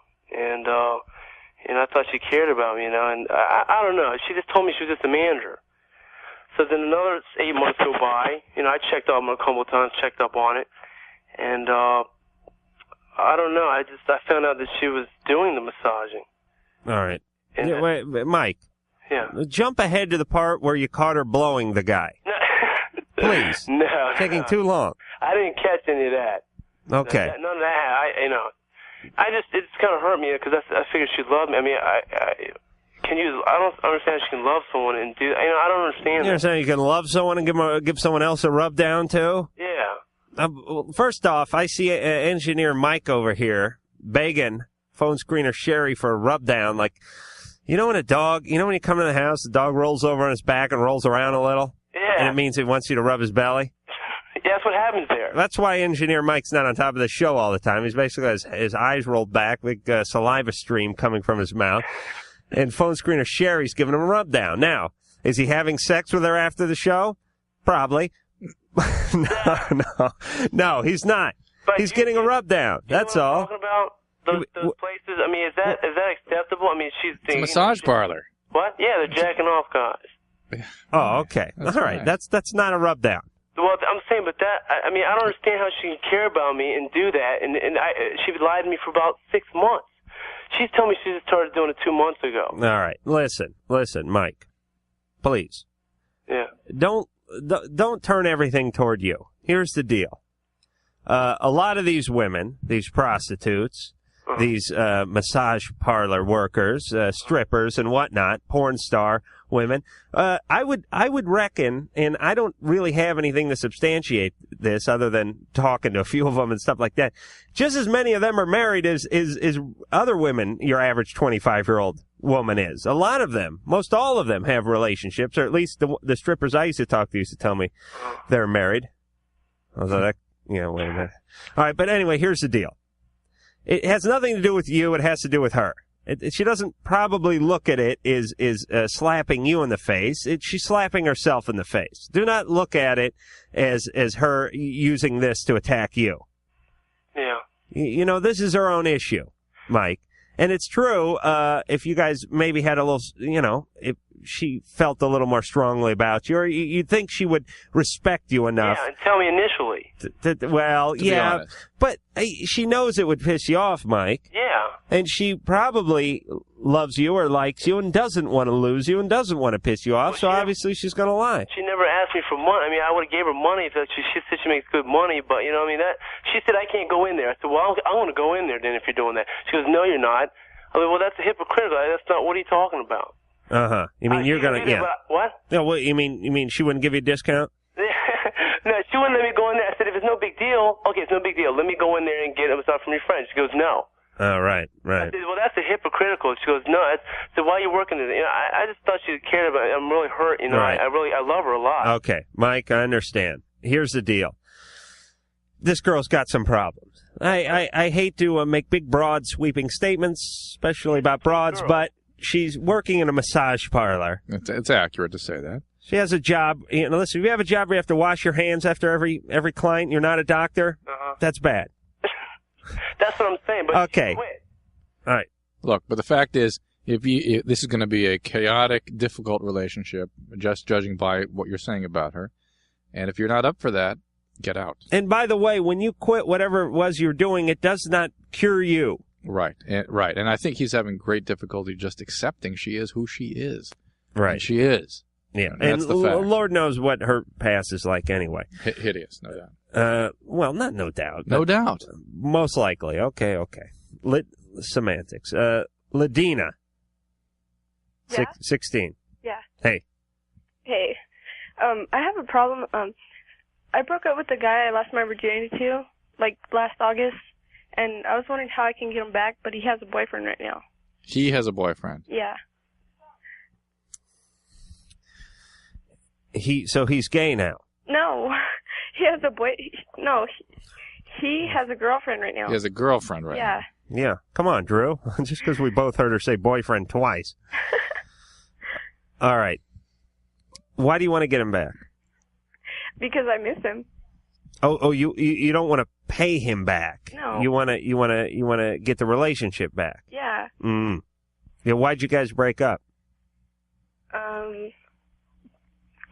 thought she cared about me, and I don't know. She just told me she was just a manager. So then another 8 months go by. I checked up on it a couple of times, checked up on it, and I don't know. I found out that she was doing the massaging. All right. Wait, Mike. Yeah. Jump ahead to the part where you caught her blowing the guy. Please. No. Taking too long. I didn't catch any of that. Okay. None of that. It just kind of hurt me because I figured she loved me. I mean, I don't understand how she can love someone and do. I don't understand. You understand you can love someone and give someone else a rub down too? Yeah. First off, I see engineer Mike over here begging phone screener Sherry for a rub down. Like, when when you come to the house, the dog rolls over on his back and rolls around a little? Yeah. And it means he wants you to rub his belly? Yeah, that's what happens there. That's why engineer Mike's not on top of the show all the time. He's basically has his eyes rolled back, big saliva stream coming from his mouth. And phone screener Sherry's giving him a rub down. Now, is he having sex with her after the show? Probably. No, he's not. But he's getting a rub down. That's all. Talking about those places. I mean, is that acceptable? I mean, she's It's a massage parlor. What? Yeah, they're jacking off guys. Oh, okay. That's all right. fine. That's not a rub down. Well, I'm saying, but I mean, I don't understand how she can care about me and do that. And she lied to me for about 6 months. She's telling me she just started doing it 2 months ago. All right. Listen, Mike. Please. Yeah. Don't turn everything toward you. Here's the deal. A lot of these women, these prostitutes, these massage parlor workers, strippers and whatnot, porn star women, I would reckon, and I don't really have anything to substantiate this other than talking to a few of them and stuff like that. Just as many of them are married as other women your average 25-year-old woman is. A lot of them, most all of them have relationships, or at least the strippers I used to talk to used to tell me they're married. Although wait a minute. All right, but anyway, here's the deal. It has nothing to do with you. It has to do with her. She doesn't probably look at it as slapping you in the face. She's slapping herself in the face. Do not look at it as her using this to attack you. Yeah. This is her own issue, Mike. And it's true, if you guys maybe had a little, if she felt a little more strongly about you, or you'd think she would respect you enough. Yeah, and tell me initially. Yeah, but she knows it would piss you off, Mike. Yeah. And she probably loves you or likes you and doesn't want to lose you and doesn't want to piss you off, so obviously she's going to lie. She never asked me for money. I mean, I would have gave her money if she said she makes good money, but, she said, I can't go in there. I said, well, I want to go in there then if you're doing that. She goes, no, you're not. I mean, well, that's a hypocritical. That's not, what are you talking about? Uh-huh. You mean you're going to, yeah. What? No, what, you mean she wouldn't give you a discount? No, she wouldn't let me go in there. I said, if it's no big deal, okay, it's no big deal. Let me go in there and get a massage from your friend. She goes, no. Oh, right. I said, well, that's a hypocritical. She goes, no. I said, why are you working there? I just thought she cared about it. I'm really hurt. Right. I love her a lot. Okay, Mike, I understand. Here's the deal. this girl's got some problems. I hate to make big, broad, sweeping statements, especially about broads, but she's working in a massage parlor. It's accurate to say that. She has a job. Listen, if you have a job where you have to wash your hands after every client, you're not a doctor, that's bad. That's what I'm saying. But okay. All right. Look, but the fact is, if this is going to be a chaotic, difficult relationship, just judging by what you're saying about her, and if you're not up for that, get out. And by the way, when you quit whatever it was you're doing, it does not cure you. Right. And I think he's having great difficulty just accepting she is who she is. Right. And she is. Yeah. And that's the fact. Lord knows what her past is like anyway. Hideous, no doubt. Well, not no doubt. No doubt. Most likely. Okay. Semantics. Ladina. Yeah? 16. Yeah. Hey. Hey. I have a problem. I broke up with the guy I lost my virginity to, like, last August, and I was wondering how I can get him back, but he has a boyfriend right now. He has a boyfriend. Yeah. So he's gay now. No. He has a he has a girlfriend right now. He has a girlfriend right now. Yeah. Come on, Drew. Just because we both heard her say boyfriend twice. All right. Why do you want to get him back? Because I miss him. Oh, you don't want to pay him back. No. You want to get the relationship back. Yeah. Yeah. Why'd you guys break up?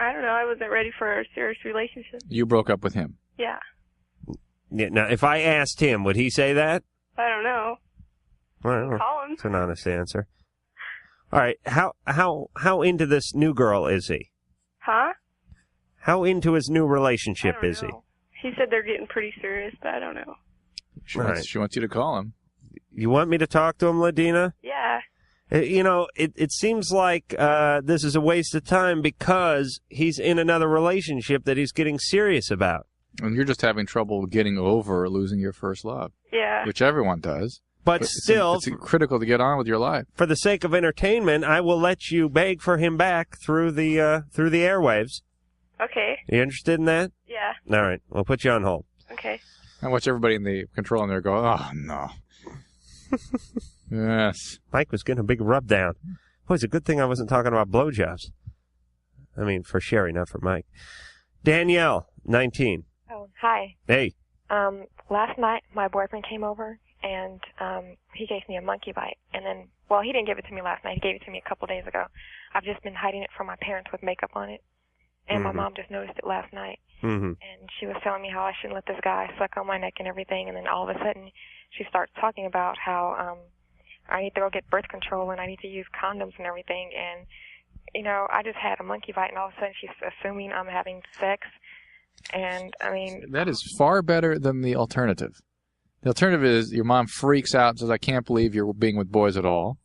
I don't know. I wasn't ready for a serious relationship. You broke up with him. Yeah. Yeah. Now, if I asked him, would he say that? I don't know. Well, Call him. it's an honest answer. All right. How into this new girl is he? Huh? How into his new relationship is he? He said they're getting pretty serious, but I don't know. She wants you to call him. You want me to talk to him, Ladina? Yeah. It seems like this is a waste of time because he's in another relationship that he's getting serious about. And you're just having trouble getting over losing your first love. Yeah. Which everyone does. But still, it's critical to get on with your life. For the sake of entertainment, I will let you beg for him back through the airwaves. Okay. You interested in that? Yeah. All right. We'll put you on hold. Okay. I watch everybody in the control in there go, oh, no. Yes. Mike was getting a big rub down. Boy, it's a good thing I wasn't talking about blowjobs. I mean, for Sherry, not for Mike. Danielle, 19. Oh, hi. Hey. Last night, my boyfriend came over, and he gave me a monkey bite. And then, well, he didn't give it to me last night. He gave it to me a couple days ago. I've just been hiding it from my parents with makeup on it. And my mom just noticed it last night. Mm-hmm. And she was telling me how I shouldn't let this guy suck on my neck and everything. And then all of a sudden, she starts talking about how I need to go get birth control and I need to use condoms and everything. And, I just had a monkey bite, and all of a sudden she's assuming I'm having sex. And, I mean... That is far better than the alternative. The alternative is your mom freaks out and says, I can't believe you're being with boys at all.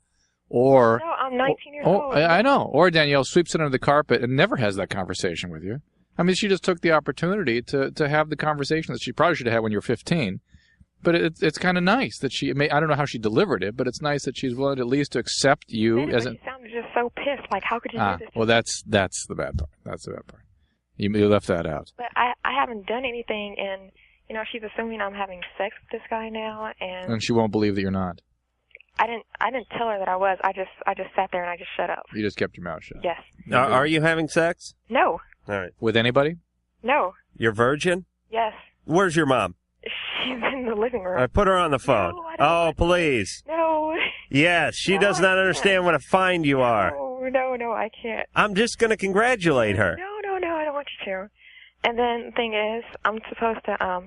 Or... No, I'm 19 years old. I know. Or Danielle sweeps it under the carpet and never has that conversation with you. I mean, she just took the opportunity to have the conversation that she probably should have had when you were 15. But it's kind of nice that I don't know how she delivered it, but it's nice that she's willing at least to accept you as She sounded just so pissed. Like, how could you do this? Well, that's the bad part. That's the bad part. You left that out. But I haven't done anything, and, she's assuming I'm having sex with this guy now, And she won't believe that you're not. I didn't tell her that I was. I just sat there and I just shut up. You just kept your mouth shut. Yes. Are you having sex? No. All right. With anybody? No. You're virgin? Yes. Where's your mom? She's in the living room. All right, put her on the phone. No, please. No. Yes, she does not understand what a find you are. No, I can't. I'm just going to congratulate her. No, I don't want you to. And then the thing is, I'm supposed to,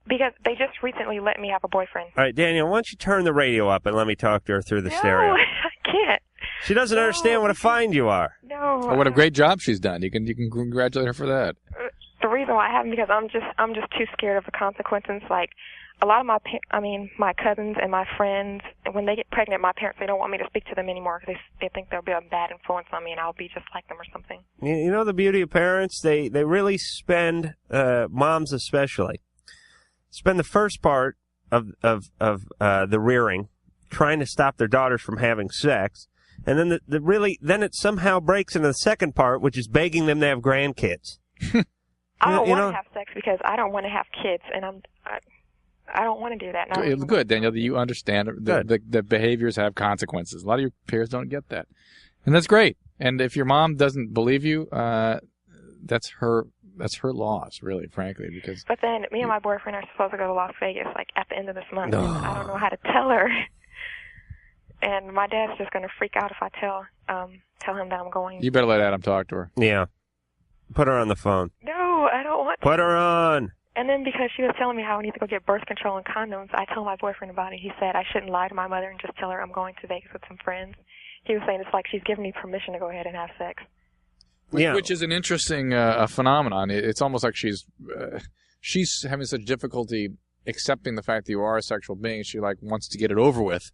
because they just recently let me have a boyfriend. All right, Daniel, why don't you turn the radio up and let me talk to her through the stereo? No, I can't. She doesn't understand what a find you are. No. Oh, what a great job she's done. You can congratulate her for that. The reason why I haven't, because I'm just too scared of the consequences. Like, a lot of my cousins and my friends, when they get pregnant, my parents, they don't want me to speak to them anymore because they think they'll be a bad influence on me and I'll be just like them or something. You know the beauty of parents? They really spend, moms especially, spend the first part of the rearing trying to stop their daughters from having sex, and then then it somehow breaks into the second part, which is begging them to have grandkids. I don't want to have sex because I don't want to have kids, and I don't want to do that. Good, Danielle, that you understand that behaviors have consequences. A lot of your peers don't get that. And that's great. And if your mom doesn't believe you, that's her loss, really, frankly. Because But then me and my boyfriend are supposed to go to Las Vegas like at the end of this month. And I don't know how to tell her. And my dad's just going to freak out if I tell him that I'm going. You better let Adam talk to her. Yeah. Put her on the phone. No, I don't want to. Put her on. And then because she was telling me how I need to go get birth control and condoms, I told my boyfriend about it. He said I shouldn't lie to my mother and just tell her I'm going to Vegas with some friends. He was saying it's like she's giving me permission to go ahead and have sex. Which is an interesting phenomenon. It's almost like she's having such difficulty accepting the fact that you are a sexual being. She wants to get it over with,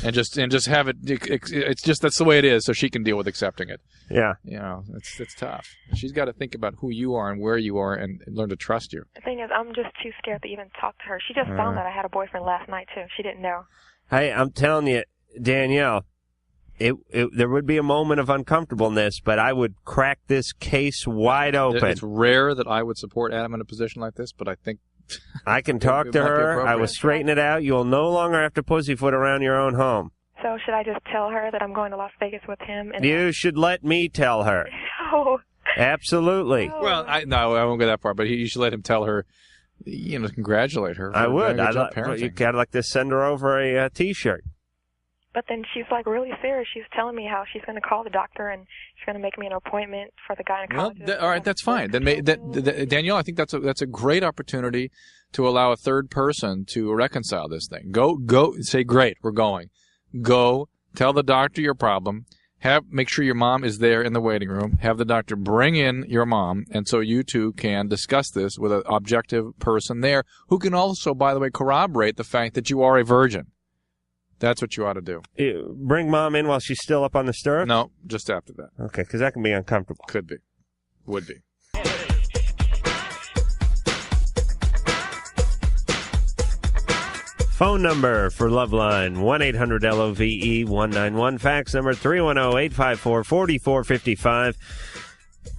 and just have it. It's just that's the way it is, so she can deal with accepting it. Yeah, it's tough. She's got to think about who you are and where you are, and learn to trust you. The thing is, I'm just too scared to even talk to her. She just found that I had a boyfriend last night too. She didn't know. Hey, I'm telling you, Danielle. There would be a moment of uncomfortableness, but I would crack this case wide open. It's rare that I would support Adam in a position like this, but I think I can talk to her. I will straighten it out. You'll no longer have to pussyfoot around your own home. So should I just tell her that I'm going to Las Vegas with him? And you should let me tell her. No. Absolutely. No. Well, I won't go that far, but you should let him tell her. Congratulate her. I would. You gotta like to send her over a T-shirt. But then she's really serious. She's telling me how she's going to call the doctor and she's going to make me an appointment for the gynecologist. Well, all right, that's fine. Then, Danielle, I think that's a great opportunity to allow a third person to reconcile this thing. Go, say, great, we're going. Go, tell the doctor your problem. Make sure your mom is there in the waiting room. Have the doctor bring in your mom, and so you two can discuss this with an objective person there who can also, by the way, corroborate the fact that you are a virgin. That's what you ought to do. Bring mom in while she's still up on the stirrups? No, just after that. Okay, because that can be uncomfortable. Could be. Would be. Phone number for Loveline, 1-800-LOVE-191. Fax number 310-854-4455.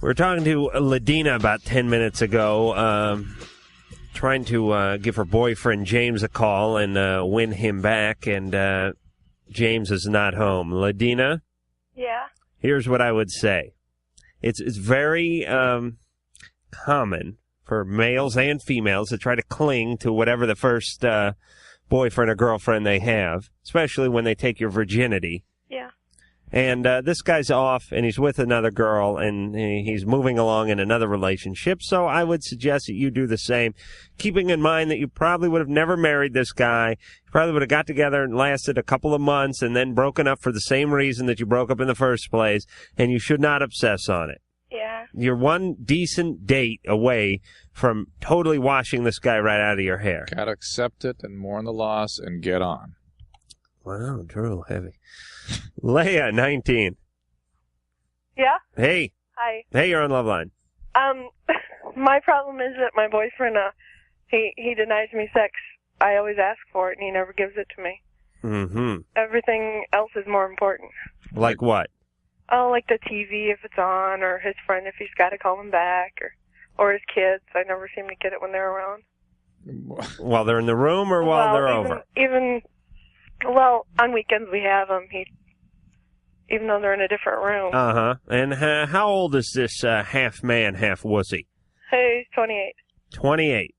We were talking to Ladina about 10 minutes ago, trying to give her boyfriend James a call and win him back, and James is not home. Ladina? Yeah? Here's what I would say. It's very common for males and females to try to cling to whatever the first boyfriend or girlfriend they have, especially when they take your virginity. Yeah. And this guy's off, and he's with another girl, and he's moving along in another relationship. So I would suggest that you do the same, keeping in mind that you probably would have never married this guy. You probably would have got together and lasted a couple of months and then broken up for the same reason that you broke up in the first place, and you should not obsess on it. Yeah. You're one decent date away from totally washing this guy right out of your hair. Gotta accept it and mourn the loss and get on. Wow, Drew, heavy. Leia, 19. Yeah? Hey. Hi. Hey, you're on Loveline. My problem is that my boyfriend, he denies me sex. I always ask for it, and he never gives it to me. Mm-hmm. Everything else is more important. Like what? Oh, like the TV if it's on, or his friend if he's got to call him back, or his kids. I never seem to get it when they're around. While they're in the room or while they're over? Well, on weekends we have them. Even though they're in a different room. Uh-huh. And how old is this half man, half wussy? Hey, he's 28. 28.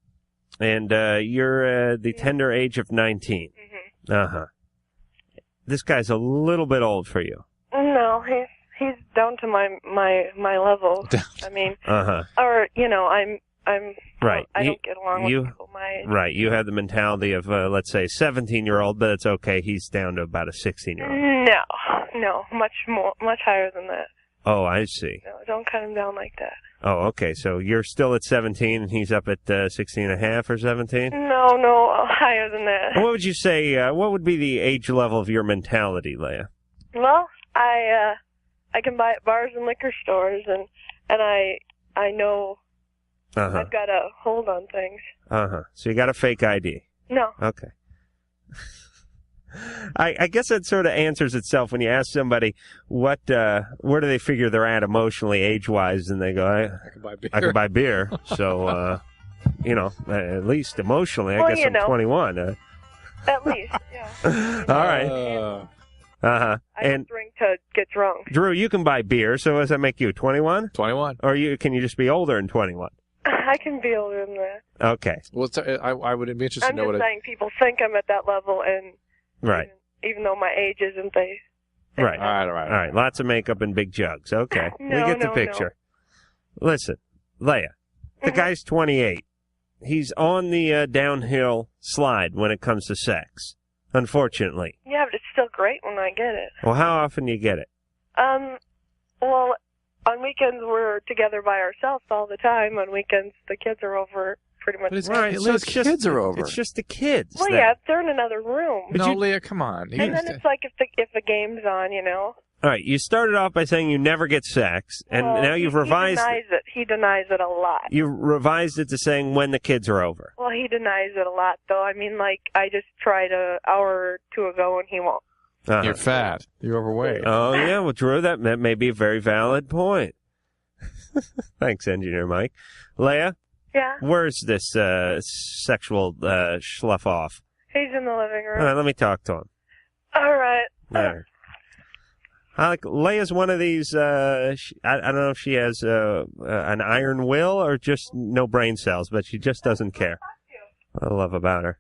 And you're the tender age of 19. Mm-hmm. Uh-huh. This guy's a little bit old for you. No, he's down to my level. I mean, or I'm right. I don't get along with people my age. Right. You have the mentality of let's say 17-year-old, but it's okay. He's down to about a 16-year-old. No, much higher than that. Oh, I see. No, don't cut him down like that. Oh, okay. So you're still at 17 and he's up at 16 and a half or 17? No, higher than that. What would you say, what would be the age level of your mentality, Leia? Well, I can buy at bars and liquor stores, and I know I've got a hold on things. So you got a fake ID? No. Okay. I guess that sort of answers itself when you ask somebody where do they figure they're at emotionally, age-wise, and they go, I can buy beer. I can buy beer. So, at least emotionally, Well, I guess I'm 21. At least, yeah. All right. I And don't drink to get drunk. Drew, you can buy beer. So does that make you 21? 21. Or can you just be older than 21? I can be older than that. Okay. Well, I would be interested I'm to know just what. saying people think I'm at that level, and Right. even though my age isn't, they. Right. All right. Lots of makeup and big jugs. Okay. No, we get the no, picture. Listen, Leia, the guy's 28. He's on the downhill slide when it comes to sex, unfortunately. Yeah, but it's still great when I get it. Well, how often do you get it? Well, on weekends we're together by ourselves all the time. On weekends the kids are over pretty much. Right, so it's just, kids are over. It's just the kids. Well, then. yeah, they're in another room. No, Leah, come on. And then it's like if the game's on, you know. All right, you started off by saying you never get sex, and Well, now you've revised He denies it. He denies it a lot. You revised it to saying when the kids are over. Well, he denies it a lot, though. I mean, like, I just tried an hour or two ago, and he won't. You're fat. You're overweight. Oh, yeah. Well, Drew, that may be a very valid point. Thanks, Engineer Mike. Leia? Yeah? Where's this sexual schluff off? He's in the living room. All right, let me talk to him. All right. All right. Leia's one of these, I don't know if she has an iron will or just no brain cells, but she just doesn't care. What I love about her.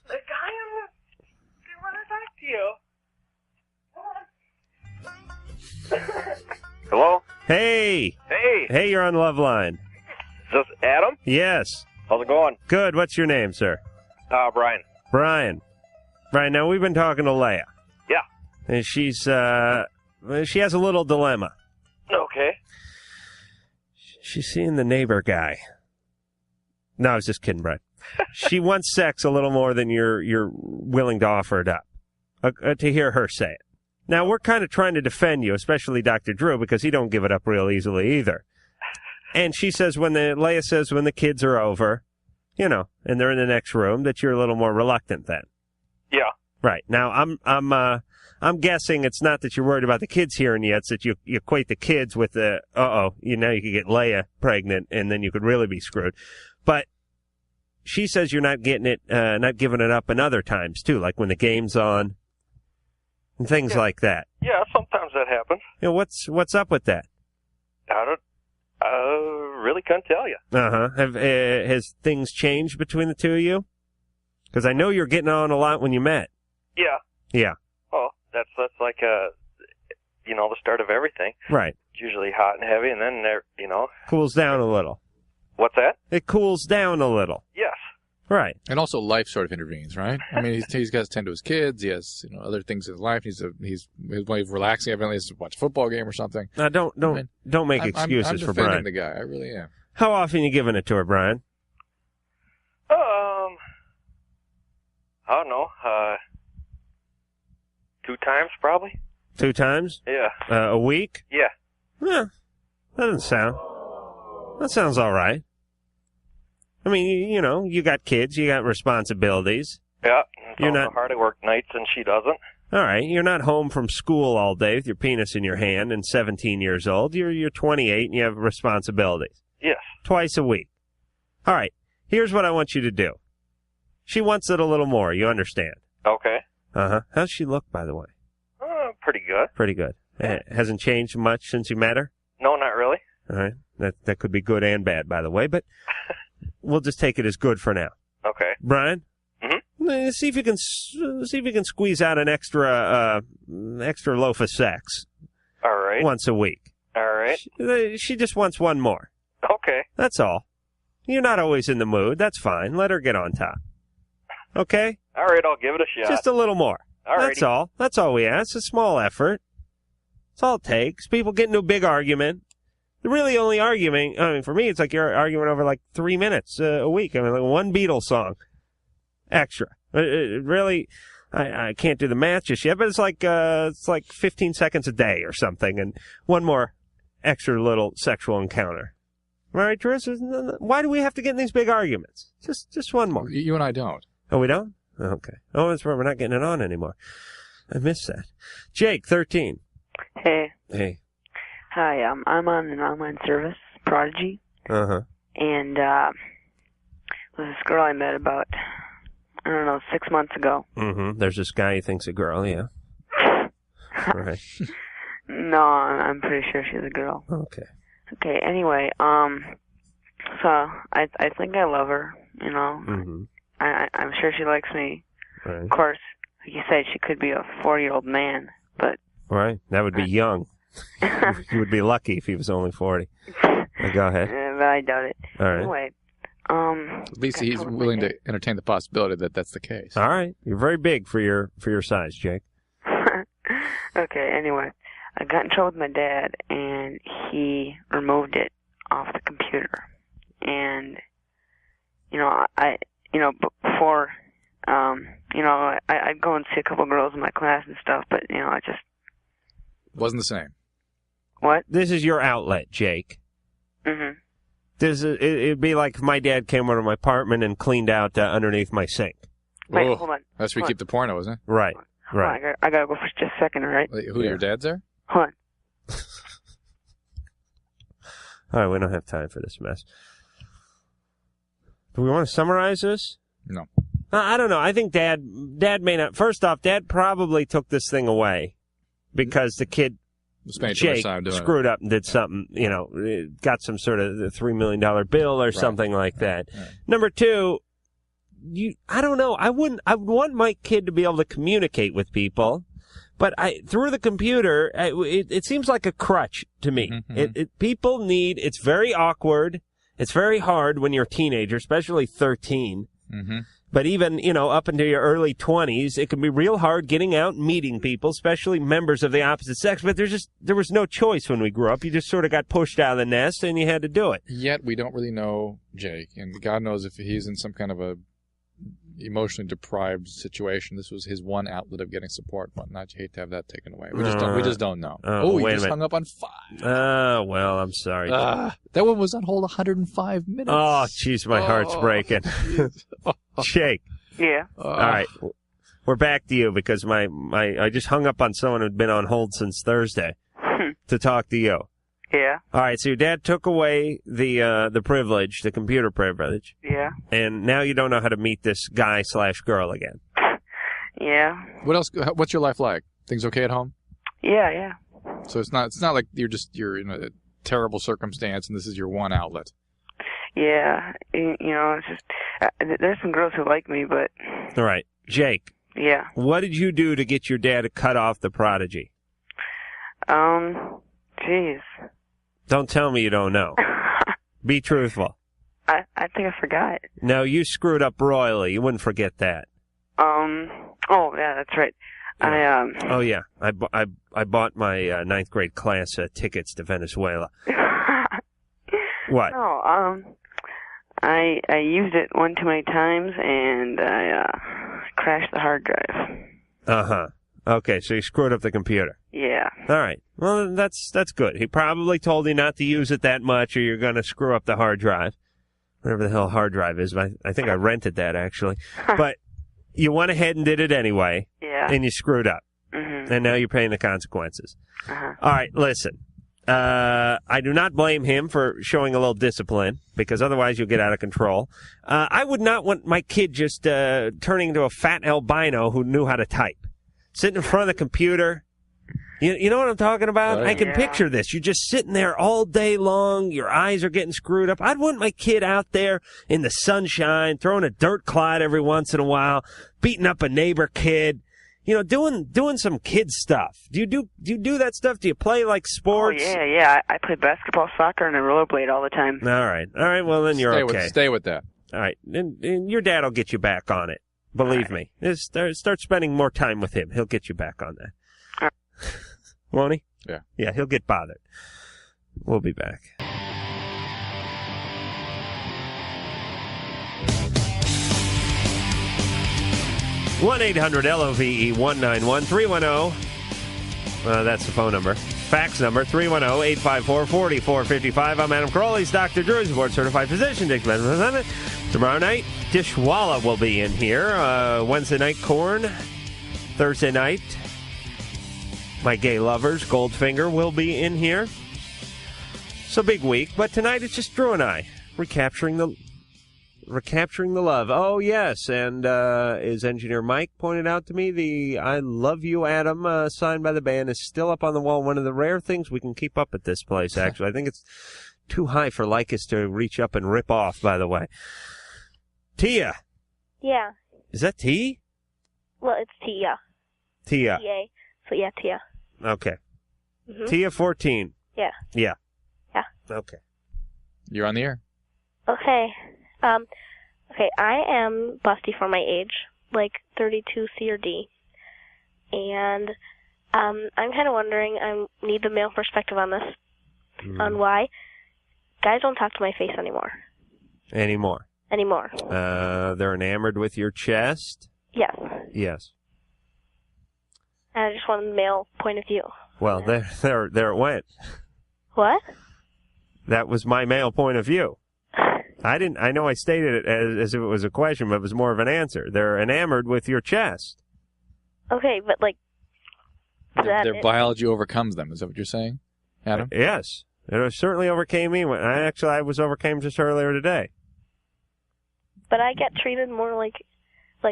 The guy want to talk to you. Hello? Hey! Hey! Hey, you're on Loveline. Is this Adam? Yes. How's it going? Good. What's your name, sir? Brian. Brian. Brian, now we've been talking to Leia. Yeah. And she has a little dilemma. Okay. She's seeing the neighbor guy. No, I was just kidding, Brian. She wants sex a little more than you're willing to offer it up. To hear her say it. Now, we're kind of trying to defend you, especially Dr. Drew, because he don't give it up real easily either. And she says Leia says when the kids are over, and they're in the next room, that you're a little more reluctant then. Yeah. Right. Now, I'm guessing it's not that you're worried about the kids hearing you, it's that you equate the kids with the, you could get Leia pregnant and then you could really be screwed. But she says you're not getting it, not giving it up in other times too, like when the game's on and things like that. Yeah, sometimes that happens. What's up with that? I really couldn't tell you. Has things changed between the two of you? Because I know you're getting on a lot when you met. Yeah. Yeah. Oh, that's like the start of everything. Right. It's usually hot and heavy, and then Cools down a little. What's that? It cools down a little. Yes. Right. And also life sort of intervenes, right? I mean, he's got to tend to his kids. He has, other things in his life. He's relaxing. Evidently, he has to watch a football game or something. Now, don't make excuses I'm for Brian. defending the guy. I really am. How often are you giving it to her, Brian? I don't know. 2 times probably. 2 times? Yeah. A week? Yeah. Yeah. That sounds all right. I mean, you got kids, you got responsibilities. Yeah. You're not hard. I work nights and she doesn't. All right. You're not home from school all day with your penis in your hand and 17 years old. You're 28 and you have responsibilities. Yes. Twice a week. All right. Here's what I want you to do. She wants it a little more. You understand? Okay. How's she look, by the way? Pretty good. Pretty good. Hasn't changed much since you met her? No, not really. All right. That could be good and bad, by the way, but we'll just take it as good for now. Okay. Brian? Mm-hmm. See if you can squeeze out an extra loaf of sex. All right. Once a week. All right. She just wants one more. Okay. That's all. You're not always in the mood. That's fine. Let her get on top. Okay? All right, I'll give it a shot. Just a little more. Alrighty. That's all. That's all we ask. It's a small effort. That's all it takes. People get into a big argument. The really only argument, for me, it's like you're arguing over like 3 minutes a week. I mean, like one Beatles song extra. Really, I can't do the math just yet, but it's like 15 seconds a day or something, and one more extra little sexual encounter. All right, Drew? Why do we have to get in these big arguments? Just one more. You and I don't. Oh, we don't? Okay. Oh, that's right. We're not getting it on anymore. I missed that. Jake, 13. Hey. Hey. Hi, I'm on an online service, Prodigy, Uh-huh. and there's this girl I met about, 6 months ago. Mm-hmm. There's this guy who thinks a girl, yeah. Right. No, I'm pretty sure she's a girl. Okay. Okay, anyway, so I think I love her, Mm-hmm. I'm sure she likes me. Right. Of course, like you said, she could be a 40-year-old man, but... Right. That would be young. You would be lucky if he was only 40. Go ahead. But I doubt it. All right. Anyway, At least he's willing to entertain the possibility that that's the case. All right. You're very big for your size, Jake. Okay, anyway, I got in trouble with my dad, and he removed it off the computer. And, before, I'd go and see a couple girls in my class and stuff, but, I just... Wasn't the same. What? This is your outlet, Jake. Mm-hmm. It'd be like if my dad came over to my apartment and cleaned out underneath my sink. Wait, Whoa. hold on. That's where you Hold keep the porno, isn't it? Right. Hold on, I gotta go for just a second, all right? Wait, who, your dad's there? Hold on. All right, we don't have time for this mess. Do we want to summarize this? No. I don't know. I think Dad may not. First off, Dad probably took this thing away because the kid, Spending too much Jake, time doing it. screwed up and did something, got some sort of $3 million bill or something like that. Right. Number two, I don't know. I would want my kid to be able to communicate with people, but through the computer, it seems like a crutch to me. Mm-hmm. People need, it's very awkward. It's very hard when you're a teenager, especially 13. Mm-hmm. But even, up into your early 20s, it can be real hard getting out and meeting people, especially members of the opposite sex. But there was no choice when we grew up. You just sort of got pushed out of the nest and you had to do it. Yet we don't really know Jake, and God knows if he's in some kind of a emotionally deprived situation. This was his one outlet of getting support and whatnot. You hate to have that taken away. We just don't know. Oh, you wait a just minute. hung up on 5. Oh, well, I'm sorry. That one was on hold 105 minutes. Oh, jeez, my heart's breaking. Jake. Yeah. All right. We're back to you because I just hung up on someone who'd been on hold since Thursday to talk to you. Yeah. All right, so your dad took away the privilege, the computer privilege. Yeah. And now you don't know how to meet this guy/girl again. Yeah. What else? What's your life like? Things okay at home? Yeah, yeah. So it's not like you're in a terrible circumstance and this is your one outlet. Yeah. It's just there's some girls who like me, but... All right. Jake. Yeah. What did you do to get your dad to cut off the Prodigy? Jeez. Don't tell me you don't know. Be truthful. I think I forgot. No, you screwed up royally. You wouldn't forget that. Oh, yeah, that's right. Yeah. Oh, yeah. I bought my ninth grade class tickets to Venezuela. What? No, I used it one too many times, and I crashed the hard drive. Uh-huh. Okay, so you screwed up the computer. Yeah. All right. Well, that's good. He probably told you not to use it that much or you're going to screw up the hard drive. Whatever the hell hard drive is. I think I rented that, actually. But you went ahead and did it anyway. Yeah. And you screwed up. Mm-hmm. And now you're paying the consequences. Uh-huh. All right, listen. I do not blame him for showing a little discipline, because otherwise you'll get out of control. I would not want my kid just turning into a fat albino who knew how to type. Sitting in front of the computer. You know what I'm talking about? I can picture this. You're just sitting there all day long. Your eyes are getting screwed up. I'd want my kid out there in the sunshine, throwing a dirt clod every once in a while, beating up a neighbor kid. Doing some kid stuff. Do you do that stuff? Do you play like sports? Oh, yeah. I play basketball, soccer, and I rollerblade all the time. All right. Well, then you're okay. Stay with that. All right. And your dad will get you back on it. Believe me. Just start spending more time with him. He'll get you back on that. Won't he? Yeah. Yeah, he'll get bothered. We'll be back. One 800-LOVE-191-310. That's the phone number. Fax number 310-854-4455. I'm Adam Carolla. He's Dr. Drew. He's a board-certified physician. Tomorrow night, Dishwalla will be in here. Wednesday night, Korn. Thursday night, my gay lovers, Goldfinger, will be in here. So big week, but tonight it's just Drew and I recapturing the love. Oh yes, and as engineer Mike pointed out to me, the "I Love You, Adam" signed by the band is still up on the wall. One of the rare things we can keep up at this place. Actually, I think it's too high for Lycus to reach up and rip off. By the way, Tia, Yeah. is that T? Well, it's Tia. Tia. Tia. So yeah, Tia. Okay. Mhm. Tia 14. Yeah. Yeah. Yeah. Okay. You're on the air. Okay. Okay, I am busty for my age, like 32 C or D. And I'm kind of wondering, I need the male perspective on this, on why guys don't talk to my face anymore. Anymore. They're enamored with your chest? Yes. Yes. And I just want the male point of view. Well, there it went. What? That was my male point of view. I know I stated it as if it was a question, but it was more of an answer. They're enamored with your chest. Okay, but like... Their biology overcomes them. Is that what you're saying, Adam? Yes. It certainly overcame me. I was overcame just earlier today. But I get treated more like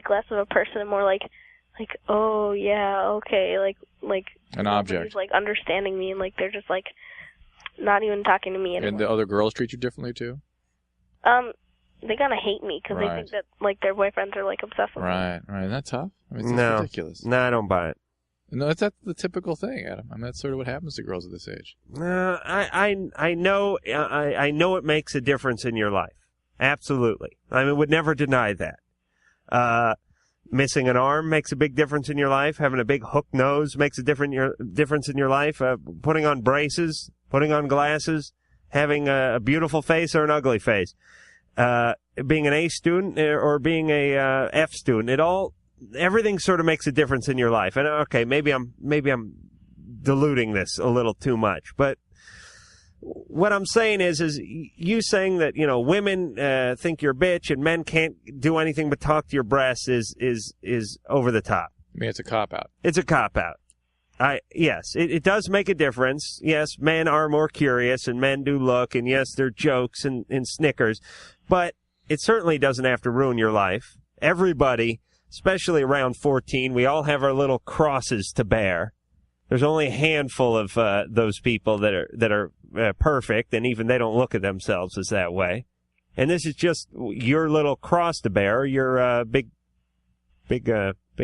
less of a person and more like, oh yeah, okay, like an object. Like understanding me and like they're just like not even talking to me anymore. And the other girls treat you differently too? They kind of hate me because they think that like their boyfriends are like obsessed with me. Right. Isn't that tough? I mean, it's ridiculous. No, I don't buy it. No, that's the typical thing, Adam. I mean, that's sort of what happens to girls at this age. I know it makes a difference in your life. Absolutely. I mean, would never deny that. Missing an arm makes a big difference in your life. Having a big hook nose makes a difference in your life. Putting on braces, putting on glasses, having a beautiful face or an ugly face. Being an A student or being a F student, everything sort of makes a difference in your life. And okay, maybe I'm diluting this a little too much, but what I'm saying is you saying that, women think you're a bitch and men can't do anything but talk to your breasts is over the top. I mean, it's a cop-out. It's a cop-out. Yes, it does make a difference. Yes, men are more curious and men do look, and yes, they're jokes and snickers, but it certainly doesn't have to ruin your life. Everybody, especially around 14, we all have our little crosses to bear. There's only a handful of those people that are perfect, and even they don't look at themselves as that way. And this is just your little cross to bear, your big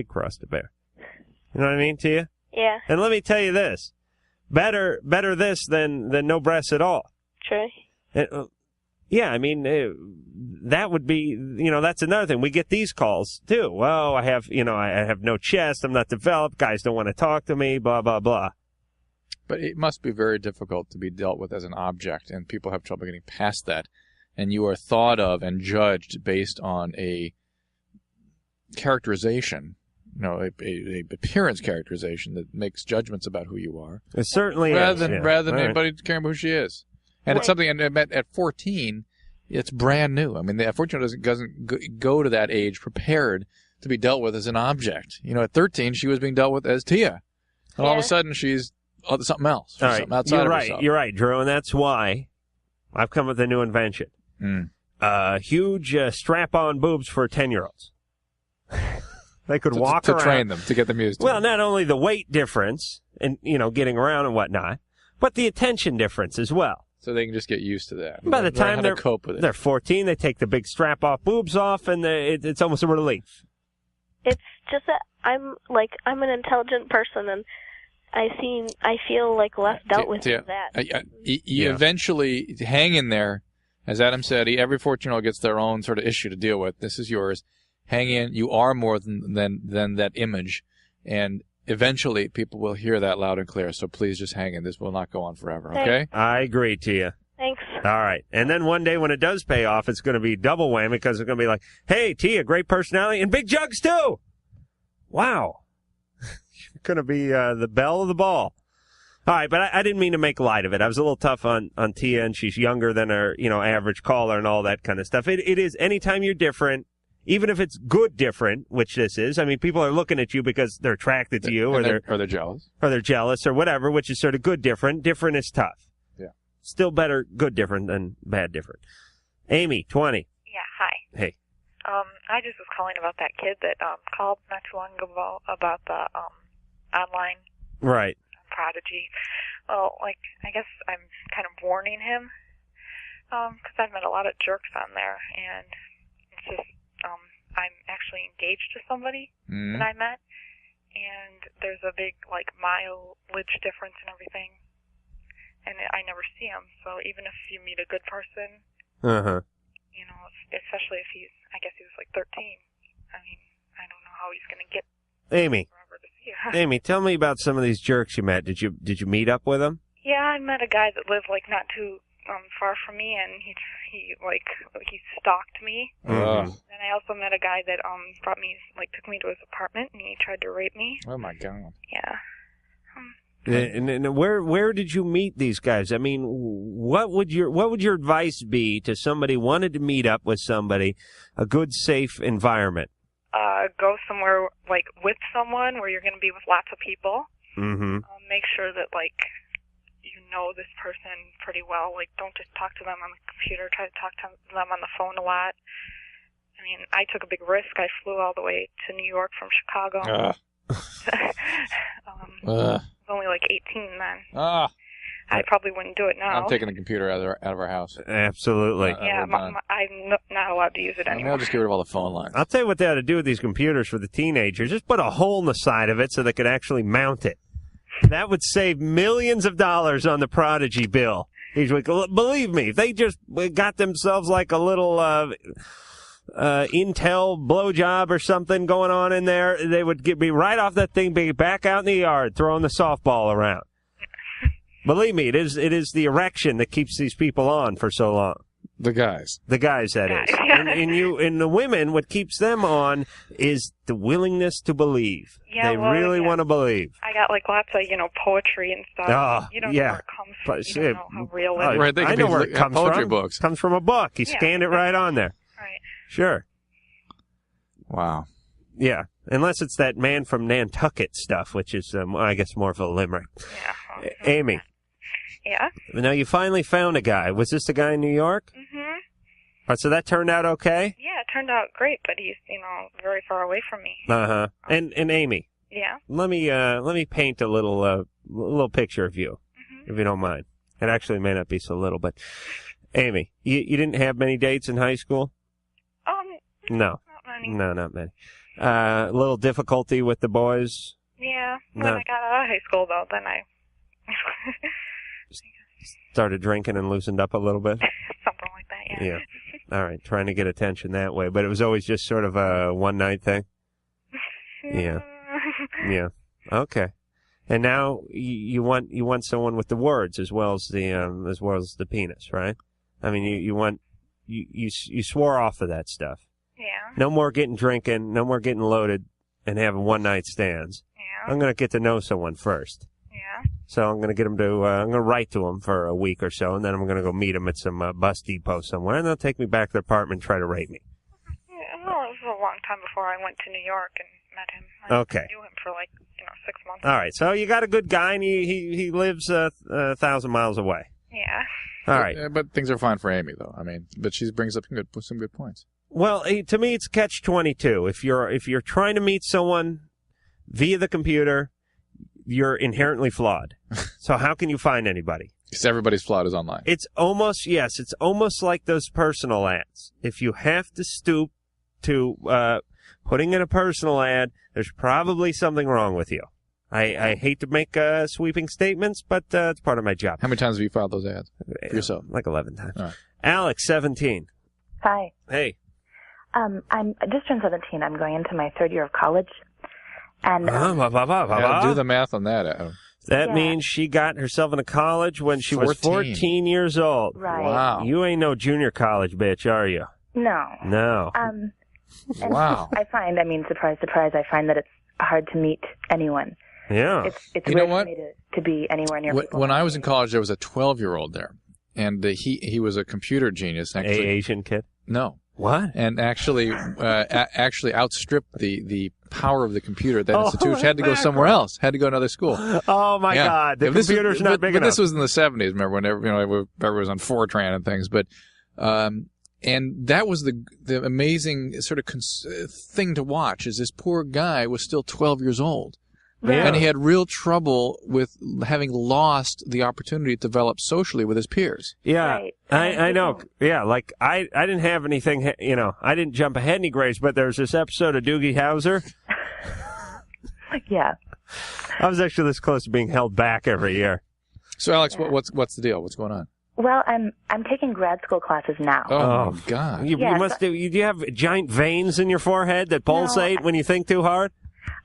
cross to bear. You know what I mean, Tia? Yeah. And let me tell you this: better this than no breasts at all. True. Yeah, I mean, that would be, that's another thing. We get these calls too. Well, I have no chest. I'm not developed. Guys don't want to talk to me, blah, blah, blah. But it must be very difficult to be dealt with as an object, and people have trouble getting past that. And you are thought of and judged based on a characterization, a appearance characterization that makes judgments about who you are. It certainly rather is. Rather than anybody caring about who she is. And it's something, and at 14, it's brand new. I mean, the 14 doesn't go to that age prepared to be dealt with as an object. At 13, she was being dealt with as Tia. And all of a sudden, she's something else. All right. Something outside of herself. You're right, Drew, and that's why I've come with a new invention. Huge strap-on boobs for 10-year-olds. They could walk around. To train them, to get them used to Well, it. not only the weight difference and, getting around and whatnot, but the attention difference as well. So they can just get used to that. By the time cope with it. they're 14, they take the big strap-off boobs off, and it's almost a relief. It's just that I'm an intelligent person, and I feel like less dealt with than that. You eventually hang in there. As Adam said, every 14-year-old gets their own sort of issue to deal with. This is yours. Hang in. You are more than that image, and eventually people will hear that loud and clear. So please just hang in. This will not go on forever. Okay? I agree, Tia. Thanks. All right. And then one day when it does pay off, it's going to be double whammy because it's going to be like, hey, Tia, great personality and big jugs too. Wow. You're going to be the belle of the ball. All right, but I didn't mean to make light of it. I was a little tough on Tia, and she's younger than her, average caller and all that kind of stuff. It is anytime you're different, even if it's good different, which this is. I mean, people are looking at you because they're attracted to you, or they're jealous, or they're jealous, or whatever. Which is sort of good different. Different is tough. Yeah. Still better good different than bad different. Amy, 20. Yeah, hi. Hey. I just was calling about that kid that called not too long ago about the online Right. prodigy. Well, I guess I'm kind of warning him because I've met a lot of jerks on there, and it's just I'm actually engaged to somebody that I met, and there's a big mileage difference and everything, and I never see him. So even if you meet a good person, especially if I guess he was 13. I mean, I don't know how he's going to get Amy. forever to see you. Amy, tell me about some of these jerks you met. Did you meet up with them? Yeah, I met a guy that lived not too far from me, and he stalked me. Mm-hmm. And I also met a guy that took me to his apartment, and he tried to rape me. Oh my God. Yeah. And where did you meet these guys? I mean, what would your advice be to somebody who wanted to meet up with somebody, a good, safe environment? Go somewhere with someone where you're going to be with lots of people. Mm-hmm. Make sure that you know this person pretty well. Don't just talk to them on the computer. Try to talk to them on the phone a lot. I mean, I took a big risk. I flew all the way to New York from Chicago. I was only 18 then. I probably wouldn't do it now. I'm taking the computer out of our house. Absolutely. Yeah, I'm not allowed to use it anymore. I'll just get rid of all the phone lines. I'll tell you what they ought to do with these computers for the teenagers. Just put a hole in the side of it so they could actually mount it. That would save millions of dollars on the Prodigy bill. Believe me, if they just got themselves a little Intel blowjob or something going on in there, they would be right off that thing, be back out in the yard throwing the softball around. Believe me, it is the erection that keeps these people on for so long. The guys, that is. And the women, what keeps them on is the willingness to believe. Yeah, they really want to believe. I got lots of poetry and stuff. Oh, you don't know where it comes from. You don't know how real it is. Right, they I know where it comes poetry from. Books. It comes from a book. You scanned it right on there. Right. Sure. Wow. Yeah, unless it's that Man from Nantucket stuff, which is, I guess, more of a limerick. Yeah. Amy. Yeah? Now, you finally found a guy. Was this the guy in New York? Mm-hmm. All right, so that turned out okay? Yeah, it turned out great, but he's, very far away from me. Uh-huh. And Amy. Yeah? Let me paint a little picture of you, if you don't mind. It actually may not be so little, but Amy, you didn't have many dates in high school? No. Not many. No, not many. A little difficulty with the boys? Yeah. When No. I got out of high school, though, then I Started drinking and loosened up a little bit? something like that, yeah. Yeah. All right, trying to get attention that way, but it was always just sort of a one-night thing? Yeah. Yeah. Okay. And now you want someone with the words as well as the penis, right? I mean, you swore off of that stuff. Yeah. No more drinking, no more getting loaded and having one-night stands. Yeah. I'm going to get to know someone first. Yeah. So I'm going to get them to, I'm going to write to them for a week or so, and then I'm going to go meet them at some bus depot somewhere, and they'll take me back to their apartment and try to rape me. Yeah, well, it was a long time before I went to New York and met him. Okay. I knew him for 6 months. All right, so you got a good guy, and he lives 1,000 miles away. Yeah. All right. But things are fine for Amy, though. I mean, but she brings up some good points. Well, to me, it's catch-22. If you're trying to meet someone via the computer, you're inherently flawed. So how can you find anybody? Because everybody's flawed is online. It's almost like those personal ads. If you have to stoop to putting in a personal ad, there's probably something wrong with you. I hate to make sweeping statements, but it's part of my job. How many times have you filed those ads for yourself? Like 11 times. All right. Alex, 17. Hi. Hey. I just turned 17. I'm going into my third year of college. And Do the math on that, Adam. That means she got herself into college when she was 14 years old. Right. Wow. You ain't no junior college bitch, are you? No. No. And Wow. I find, surprise, surprise, I find that it's hard to meet anyone. Yeah. It's You know weird what? for me to be anywhere near people. When I was in college, there was a 12-year-old there, and he was a computer genius. Actually, Asian kid? No. What? And actually outstripped the power of the computer at that institution. Had to go somewhere else. Had to go to another school. Oh my God! The computer's not big enough. But this was in the 70s. Remember when everyone was on Fortran and things. But and that was the amazing sort of thing to watch. Is this poor guy was still 12 years old. Yeah. And he had real trouble with having lost the opportunity to develop socially with his peers. Yeah, I know. Yeah, like I didn't have anything, I didn't jump ahead any grades, but there's this episode of Doogie Howser. Yeah. I was actually this close to being held back every year. So, Alex, what's the deal? What's going on? Well, I'm taking grad school classes now. Oh my God! You must do. You have giant veins in your forehead that pulsate when you think too hard.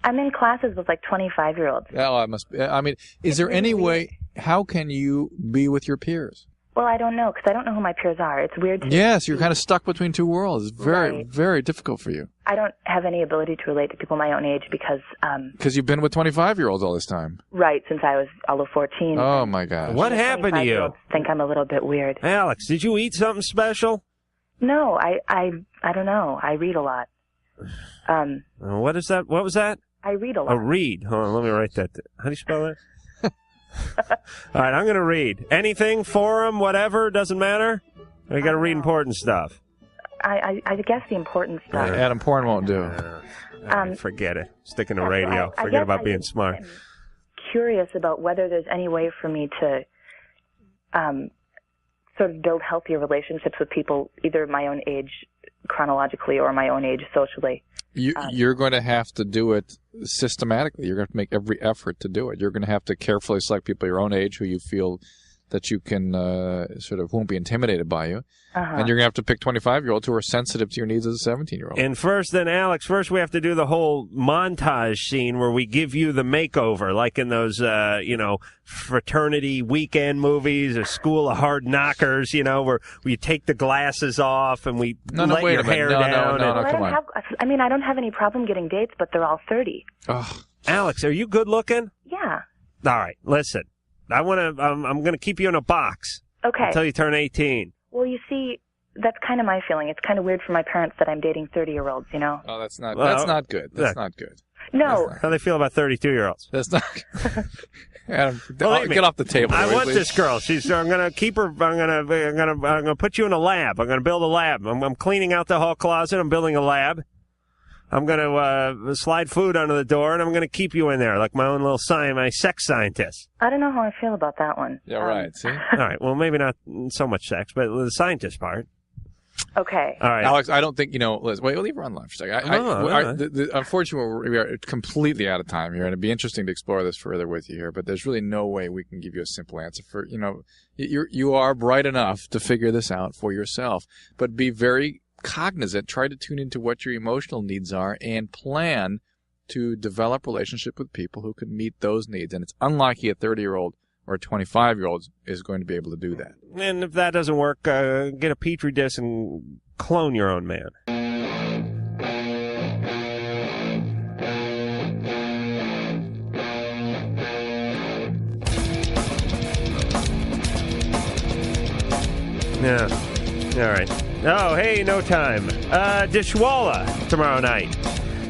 I'm in classes with like 25-year-olds. Oh, I must. I mean, is there any way? How can you be with your peers? Well, I don't know, because I don't know who my peers are. It's weird. Yes, you're kind of stuck between two worlds. It's very, very difficult for you. I don't have any ability to relate to people my own age because... Because you've been with 25-year-olds all this time. Right, since I was all of 14. Oh, my gosh. What happened to you? I think I'm a little bit weird. Alex, did you eat something special? No, I don't know. I read a lot. What is that? What was that? I read a lot. Read. Hold on, let me write that. How do you spell that? All right, I'm going to read. Anything, forum, whatever, doesn't matter? You got to read important stuff. I guess the important stuff. Adam, porn won't do. Forget it. Sticking to radio. Forget about being smart. I'm curious about whether there's any way for me to sort of build healthier relationships with people, either my own age chronologically or my own age socially. You're going to have to do it systematically. You're going to have to make every effort to do it. You're going to have to carefully select people your own age who you feel that you can won't be intimidated by you. And you're going to have to pick 25-year-olds who are sensitive to your needs as a 17-year-old. And Alex, we have to do the whole montage scene where we give you the makeover, like in those, fraternity weekend movies, A School of Hard Knockers, where you take the glasses off and we let your hair down. No, come on. I don't have any problem getting dates, but they're all 30. Oh. Alex, are you good looking? Yeah. All right, listen. I'm going to keep you in a box. Okay. Until you turn 18. Well, you see, that's kind of my feeling. It's kind of weird for my parents that I'm dating 30-year-olds, Oh, that's not good. That's not good. No. How do they feel about 32-year-olds? That's not good. Adam, get off the table. I want please. this girl. I'm going to keep her. I'm going to put you in a lab. I'm going to build a lab. I'm cleaning out the hall closet. I'm building a lab. I'm going to slide food under the door, and I'm going to keep you in there like my own little my sex scientist. I don't know how I feel about that one. Yeah, right. See? All right. Well, maybe not so much sex, but the scientist part. Okay. All right. Alex, I don't think, Liz, wait, we'll leave her on line for a second. Unfortunately, we are completely out of time here, and it'd be interesting to explore this further with you here, but there's really no way we can give you a simple answer for, you are bright enough to figure this out for yourself, but be very cognizant, try to tune into what your emotional needs are and plan to develop relationship with people who can meet those needs. And it's unlikely a 30-year-old or a 25-year-old is going to be able to do that. And if that doesn't work, get a Petri dish and clone your own man. Yeah. All right. Oh, hey, no time. Dishwalla tomorrow night.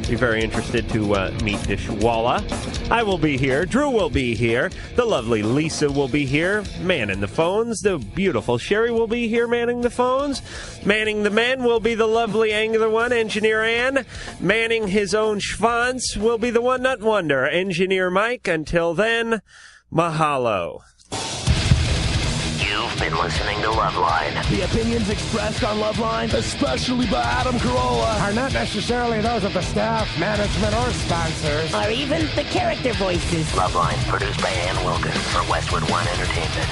Be very interested to meet Dishwalla. I will be here. Drew will be here. The lovely Lisa will be here, manning the phones. The beautiful Sherry will be here, manning the phones. Manning the men will be the lovely angular one, Engineer Ann. Manning his own schwanz will be the one nut wonder, Engineer Mike. Until then, mahalo. You've been listening to Loveline. The opinions expressed on Loveline, especially by Adam Carolla, are not necessarily those of the staff, management, or sponsors. Or even the character voices. Loveline, produced by Ann Wilkins for Westwood One Entertainment.